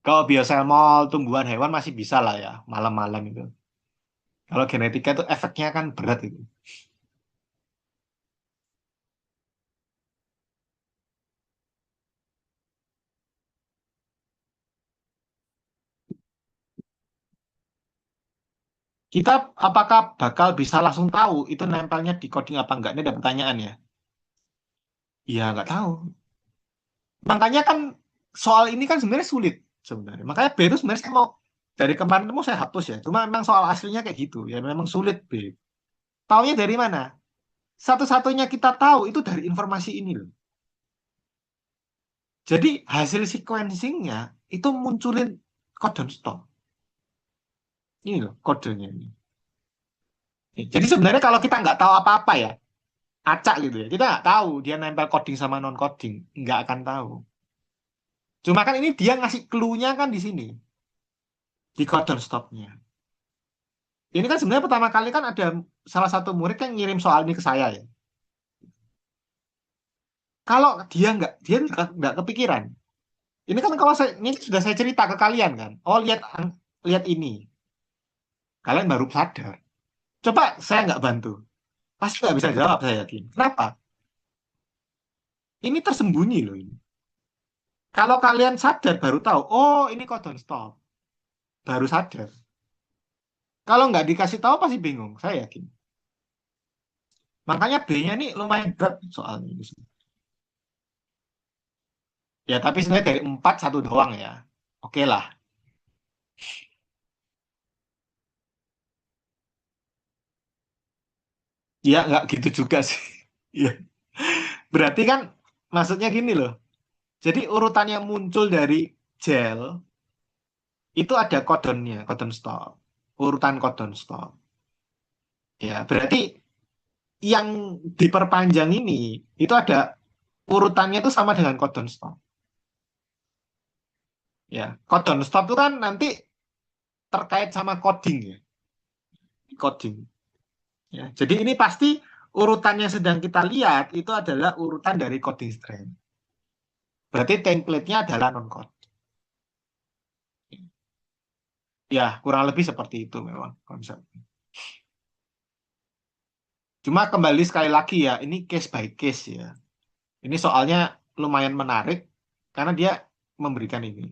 Kalau bioselmol tumbuhan hewan masih bisa lah ya, malam-malam itu. Kalau genetika itu efeknya kan berat itu. Kita apakah bakal bisa langsung tahu itu nempelnya di coding apa enggak? Ini ada pertanyaan ya. Iya, nggak tahu. Makanya kan soal ini kan sebenarnya sulit sebenarnya. Makanya B itu sebenarnya saya mau dari kemarin itu mau saya hapus ya. Cuma memang soal aslinya kayak gitu ya. Memang sulit B. Taunya dari mana? Satu-satunya kita tahu itu dari informasi ini loh. Jadi hasil sequencingnya itu munculin codon stop. Ini loh kodenya ini. Jadi sebenarnya kalau kita nggak tahu apa-apa ya, acak gitu ya. Kita nggak tahu dia nempel coding sama non coding, nggak akan tahu. Cuma kan ini dia ngasih clue-nya kan di sini, di codon stopnya. Ini kan sebenarnya pertama kali kan ada salah satu murid yang ngirim soal ini ke saya ya. Kalau dia nggak kepikiran. Ini kan kalau saya ini sudah saya cerita ke kalian kan. Oh lihat lihat ini, kalian baru sadar. Coba saya nggak bantu, pasti nggak bisa jawab saya yakin. Kenapa? Ini tersembunyi loh ini. Kalau kalian sadar baru tahu, oh ini codon stop, baru sadar. Kalau nggak dikasih tahu pasti bingung, saya yakin. Makanya B-nya ini lumayan berat soalnya. Ya tapi sebenarnya dari 4 satu doang ya. Oke lah. Ya nggak gitu juga sih. Iya. Berarti kan maksudnya gini loh. Jadi urutan yang muncul dari gel itu ada codonnya, codon stop. Urutan codon stop. Ya, berarti yang diperpanjang ini itu ada urutannya itu sama dengan codon stop. Ya, codon stop itu kan nanti terkait sama coding ya, coding. Ya, jadi ini pasti urutan yang sedang kita lihat itu adalah urutan dari coding strand. Berarti template-nya adalah non-code. Ya, kurang lebih seperti itu memang konsep. Cuma kembali sekali lagi ya, ini case by case ya. Ini soalnya lumayan menarik karena dia memberikan ini.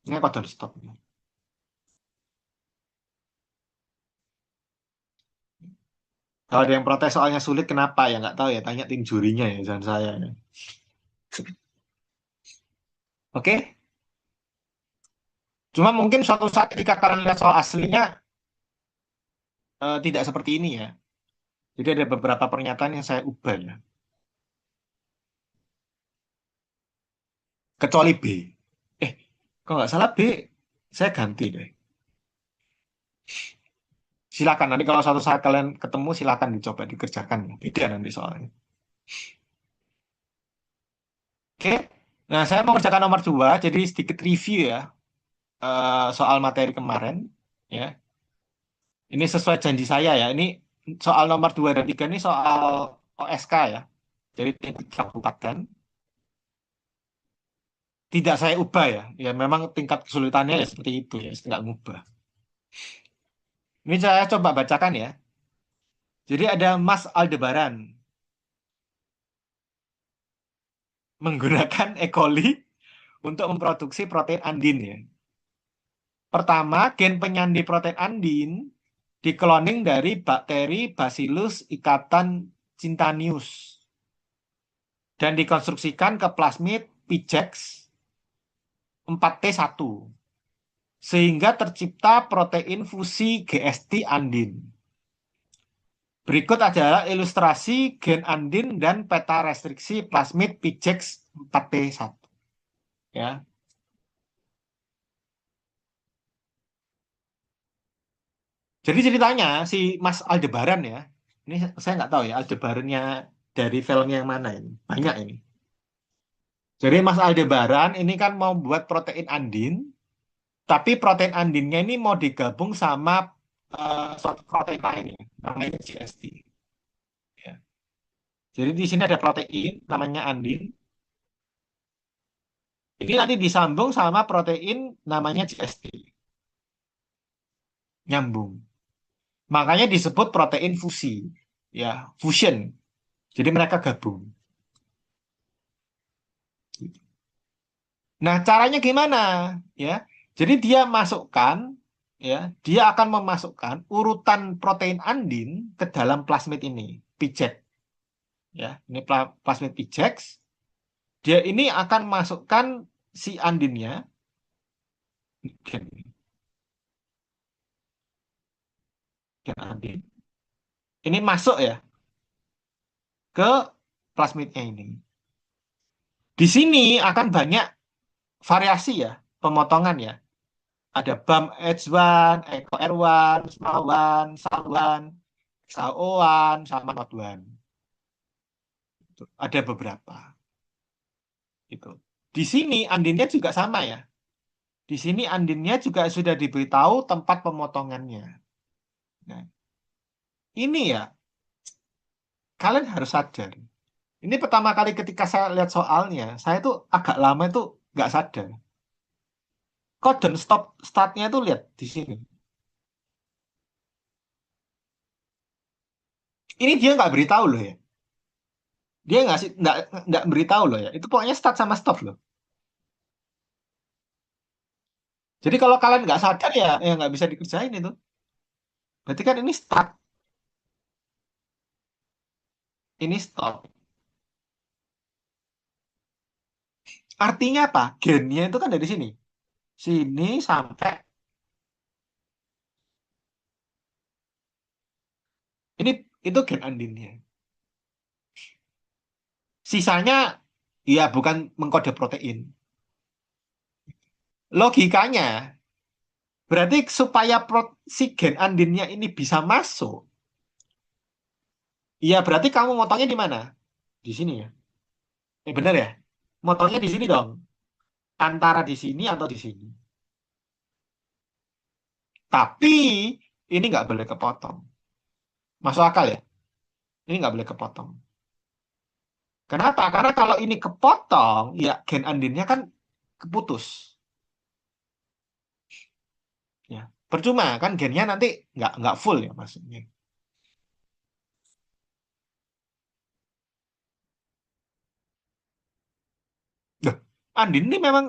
Ini codon stop. Kalau ada yang protes soalnya sulit, kenapa ya? Nggak tahu ya, tanya tim jurinya ya, jangan saya ya. Oke, cuma mungkin suatu saat ketika kalian lihat soal aslinya, tidak seperti ini ya. Jadi ada beberapa pernyataan yang saya ubah ya. Kecuali B. Eh, kalau nggak salah B, saya ganti deh. Silakan, nanti kalau suatu saat kalian ketemu, silakan dicoba dikerjakan. Beda nanti soalnya. Oke, nah saya mau kerjakan nomor 2, jadi sedikit review ya, soal materi kemarin. Ya, ini sesuai janji saya ya. Ini soal nomor 2 dan 3 ini soal OSK ya. Jadi tingkat kabupaten. Tidak saya ubah ya. Ya memang tingkat kesulitannya ya seperti itu ya. Tidak ngubah. Ini saya coba bacakan ya. Jadi ada Mas Aldebaran menggunakan E. coli untuk memproduksi protein andin ya. Pertama, gen penyandi protein andin dikloning dari bakteri Bacillus ikatan cintanius dan dikonstruksikan ke plasmid Pigex 4T1 sehingga tercipta protein fusi GST andin. Berikut adalah ilustrasi gen andin dan peta restriksi plasmid Pigex 4T1. Ya. Jadi ceritanya si Mas Aldebaran ya, ini saya nggak tahu ya Aldebarannya dari filmnya yang mana ini. Banyak ini. Jadi Mas Aldebaran ini kan mau buat protein andin, tapi protein andinnya ini mau digabung sama suatu protein lain ya, namanya GST. Ya. Jadi di sini ada protein namanya andin. Ini nanti disambung sama protein namanya GST. Nyambung. Makanya disebut protein fusi. Ya, fusion. Jadi mereka gabung. Nah, caranya gimana? Ya. Jadi dia masukkan ya, dia akan memasukkan urutan protein andin ke dalam plasmid ini, PJEK ya. Ini plasmid PJEK. Dia ini akan masukkan si andinnya gen, gen andin. Ini masuk ya ke plasmidnya ini. Di sini akan banyak variasi ya, pemotongan ya. Ada BAM H1, Eco R1, SMAW1, SAL1, SAO1, sama NOT1. Ada beberapa. Itu. Di sini andinnya juga sama ya. Di sini andinnya juga sudah diberitahu tempat pemotongannya. Nah, ini ya, kalian harus sadar. Ini pertama kali ketika saya lihat soalnya, saya tuh agak lama itu nggak sadar. Codon stop startnya tuh lihat di sini. Ini dia nggak beritahu loh ya. Dia nggak beritahu loh ya. Itu pokoknya start sama stop loh. Jadi kalau kalian nggak sadar ya nggak bisa dikerjain itu. Berarti kan ini start, ini stop. Artinya apa? Gennya itu kan dari sini. Sini sampai ini itu gen andinnya. Sisanya ya bukan mengkode protein. Logikanya berarti supaya si gen andinnya ini bisa masuk, ya berarti kamu motongnya di mana? Di sini ya. Bener ya? Motongnya di sini dong. Antara di sini atau di sini. Tapi ini nggak boleh kepotong. Masuk akal ya? Ini nggak boleh kepotong. Kenapa? Karena kalau ini kepotong, ya gen andinnya kan keputus. Ya, percuma kan gennya nanti nggak full ya maksudnya. Loh, Andin ini memang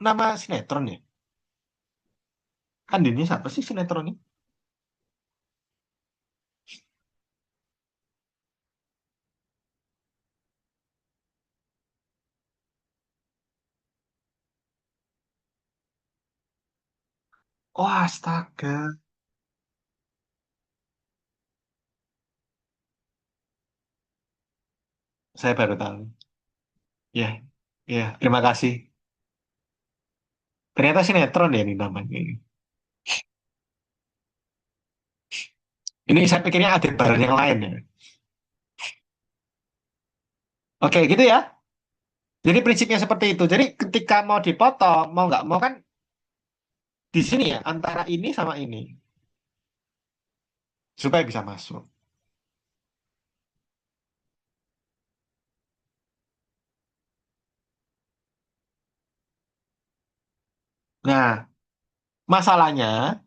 nama sinetron ya? Andin ini siapa sih sinetron ini? Oh, astaga. Saya baru tahu. Ya, ya, terima kasih. Ternyata sinetron ya ini namanya. Ini saya pikirnya ada barang yang lain ya. Oke, gitu ya. Jadi prinsipnya seperti itu. Jadi ketika mau dipotong, mau nggak mau kan di sini ya, antara ini sama ini. Supaya bisa masuk. Nah, masalahnya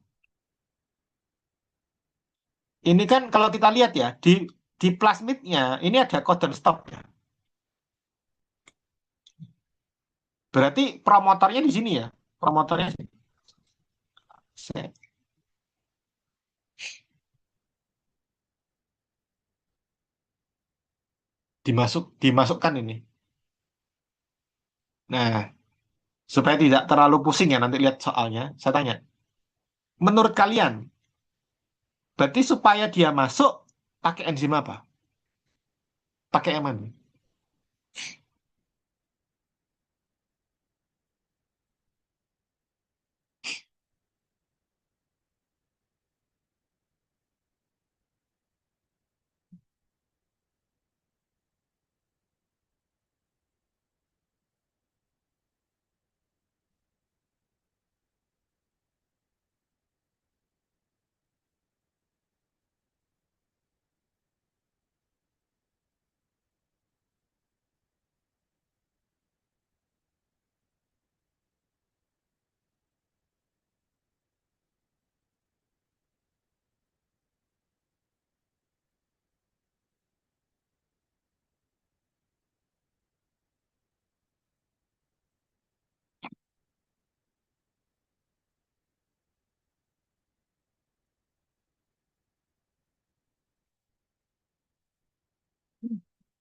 ini kan kalau kita lihat ya, di plasmidnya ini ada codon stop ya. Berarti promotornya di sini ya. Promotornya sini. Set. Dimasukkan ini. Nah, supaya tidak terlalu pusing ya nanti lihat soalnya, saya tanya. Menurut kalian, berarti supaya dia masuk pakai enzim apa? Pakai yang mana?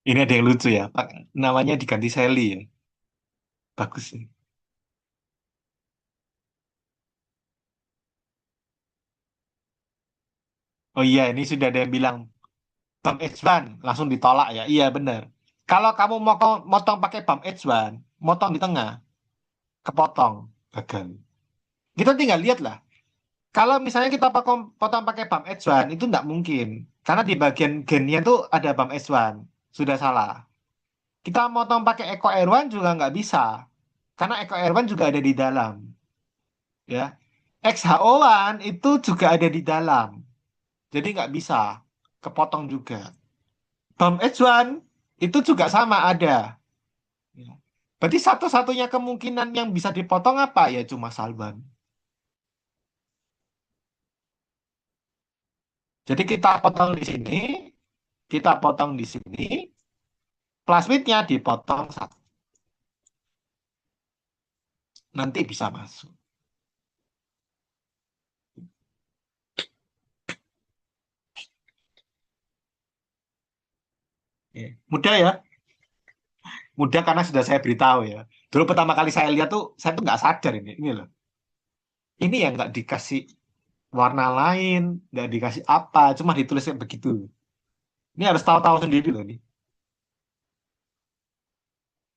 Ini ada yang lucu ya. Namanya diganti Sally ya. Bagus sih. Oh iya, ini sudah ada yang bilang Bang Edzwan langsung ditolak ya. Iya benar. Kalau kamu mau motong pakai Bang Edzwan, motong di tengah, kepotong, gagal. Kita tinggal lihat lah. Kalau misalnya kita potong pakai Bang Edzwan, itu nggak mungkin. Karena di bagian gennya tuh ada Bang Edzwan. Sudah salah. Kita motong pakai Eko Erwan juga nggak bisa. Karena Eko Erwan juga ada di dalam. Ya. XHO1 itu juga ada di dalam. Jadi nggak bisa. Kepotong juga. Bam Edzwan itu juga sama ada. Ya. Berarti satu-satunya kemungkinan yang bisa dipotong apa? Ya cuma Salban. Jadi kita potong di sini, kita potong di sini, plasmidnya dipotong satu. Nanti bisa masuk. Ya. Mudah ya, mudah karena sudah saya beritahu ya. Dulu pertama kali saya lihat tuh, saya tuh nggak sadar ini loh. Ini yang nggak dikasih warna lain, nggak dikasih apa, cuma ditulis kayak begitu. Ini harus tahu-tahu sendiri loh ini.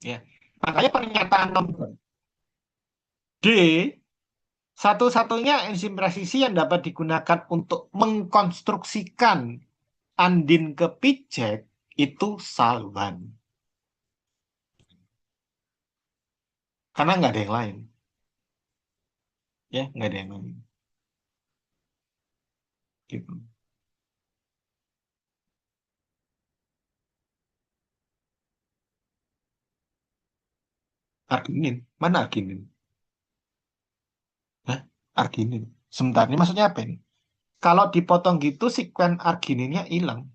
Ya. Makanya pernyataan nomor D, satu-satunya enzim presisi yang dapat digunakan untuk mengkonstruksikan andin ke pijek itu saluran. Karena nggak ada yang lain. Ya, nggak ada yang lain. Gitu. Arginin. Mana arginin? Hah? Arginin. Sebentar, ini maksudnya apa ini? Kalau dipotong gitu, sekuen argininnya hilang.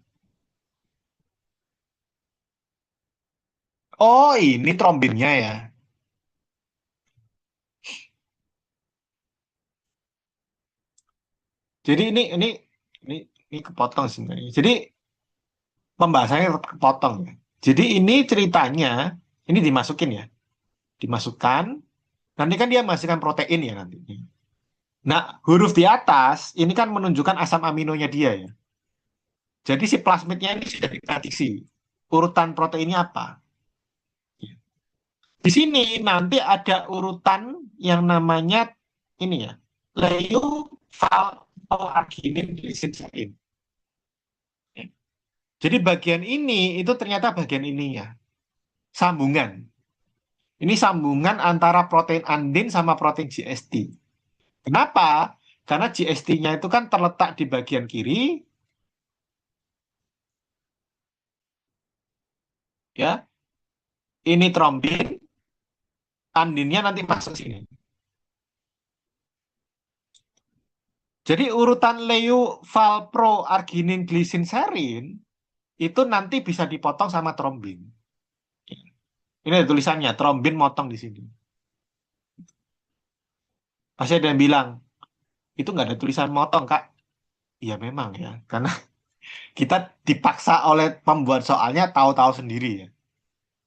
Oh, ini trombinnya ya. Jadi ini ini kepotong sebenarnya. Jadi pembahasannya tetap kepotong ya. Jadi ini ceritanya ini dimasukin ya, dimasukkan. Nanti kan dia masukkan protein ya nanti. Nah, huruf di atas ini kan menunjukkan asam aminonya dia ya. Jadi si plasmidnya ini sudah diprediksi. Urutan proteinnya apa? Di sini nanti ada urutan yang namanya ini ya, leukoalarginin glycine. Jadi bagian ini itu ternyata bagian ininya, sambungan. Ini sambungan antara protein andin sama protein GST. Kenapa? Karena GST-nya itu kan terletak di bagian kiri, ya. Ini trombin, andinnya nanti masuk sini. Jadi urutan leuvalproarginin glisinserin itu nanti bisa dipotong sama trombin. Ini ada tulisannya, trombin motong di sini. Pasti ada yang bilang, itu nggak ada tulisan motong, Kak. Iya memang ya, karena kita dipaksa oleh pembuat soalnya tahu-tahu sendiri ya.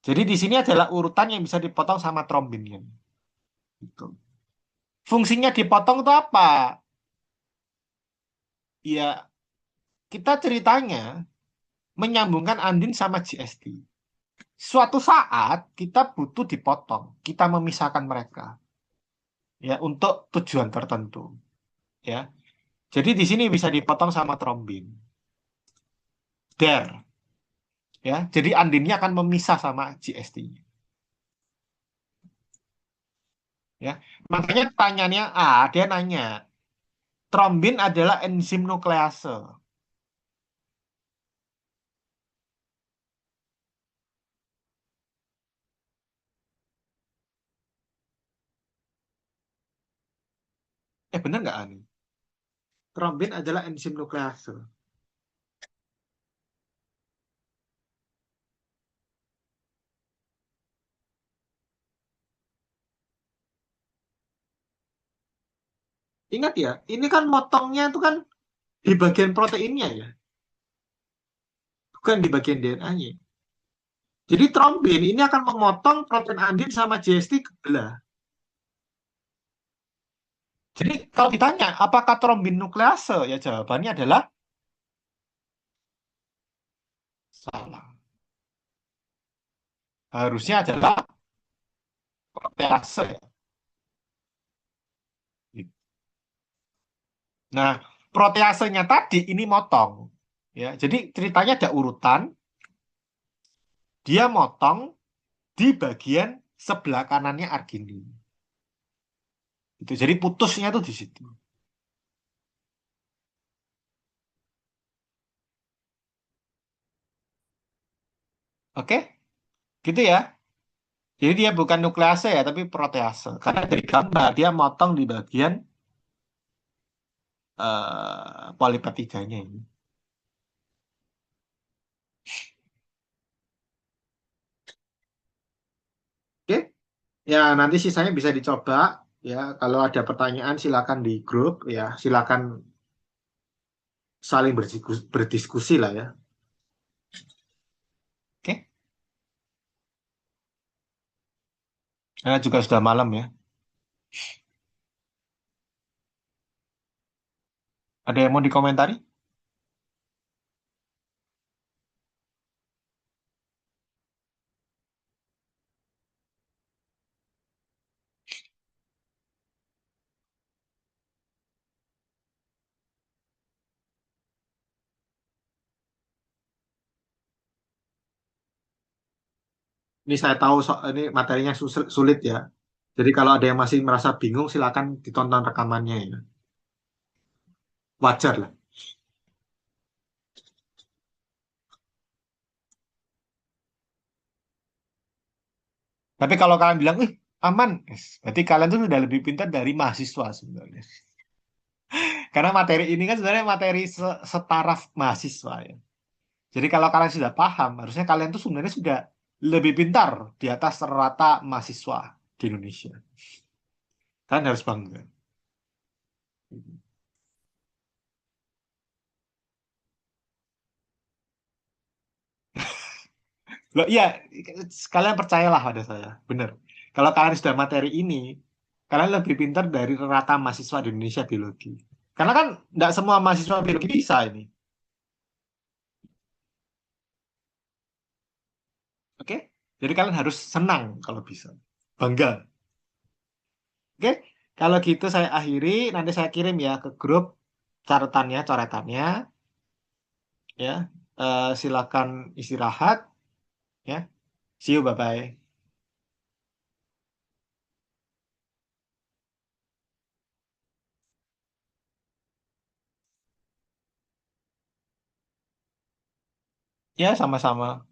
Jadi di sini adalah urutan yang bisa dipotong sama trombinnya. Gitu. Fungsinya dipotong itu apa? Ya, kita ceritanya menyambungkan andin sama GST. Suatu saat kita butuh dipotong, kita memisahkan mereka ya untuk tujuan tertentu ya. Jadi di sini bisa dipotong sama trombin. Der ya. Jadi andinnya akan memisah sama GST ya. Makanya tanyanya dia nanya, trombin adalah enzim nuklease. Bener nggak Ani? Trombin adalah enzim nuklease. Ingat ya, ini kan motongnya itu kan di bagian proteinnya ya, bukan di bagian DNA-nya. Jadi trombin ini akan memotong protein andin sama GST kebelah. Jadi kalau ditanya apakah trombin nuklease, ya jawabannya adalah salah. Harusnya adalah protease. Nah, proteasenya tadi ini motong. Ya, jadi ceritanya ada urutan, dia motong di bagian sebelah kanannya arginin. Itu jadi putusnya tuh di situ. Oke, gitu ya. Jadi dia bukan nuklease ya, tapi protease. Karena dari gambar dia motong di bagian polipetikanya ini. Oke, ya nanti sisanya bisa dicoba. Ya, kalau ada pertanyaan silakan di grup. Ya, silakan saling berdiskusi lah ya. Oke, karena juga sudah malam ya. Ada yang mau dikomentari? Ini saya tahu ini materinya sulit ya. Jadi kalau ada yang masih merasa bingung, silakan ditonton rekamannya ya. Wajar lah. Tapi kalau kalian bilang, aman, berarti kalian tuh sudah lebih pintar dari mahasiswa sebenarnya. Karena materi ini kan sebenarnya materi setaraf mahasiswa ya. Jadi kalau kalian sudah paham, harusnya kalian tuh sebenarnya sudah lebih pintar di atas rata mahasiswa di Indonesia. Kalian harus bangga. Loh iya, kalian percayalah pada saya. Bener. Kalau kalian sudah materi ini, kalian lebih pintar dari rata mahasiswa di Indonesia biologi. Karena kan tidak semua mahasiswa biologi bisa ini. Oke? Jadi kalian harus senang kalau bisa. Bangga. Oke? Kalau gitu saya akhiri, nanti saya kirim ya ke grup catatannya, coretannya. Ya. Silakan istirahat. Ya. See you, bye-bye. Ya, sama-sama.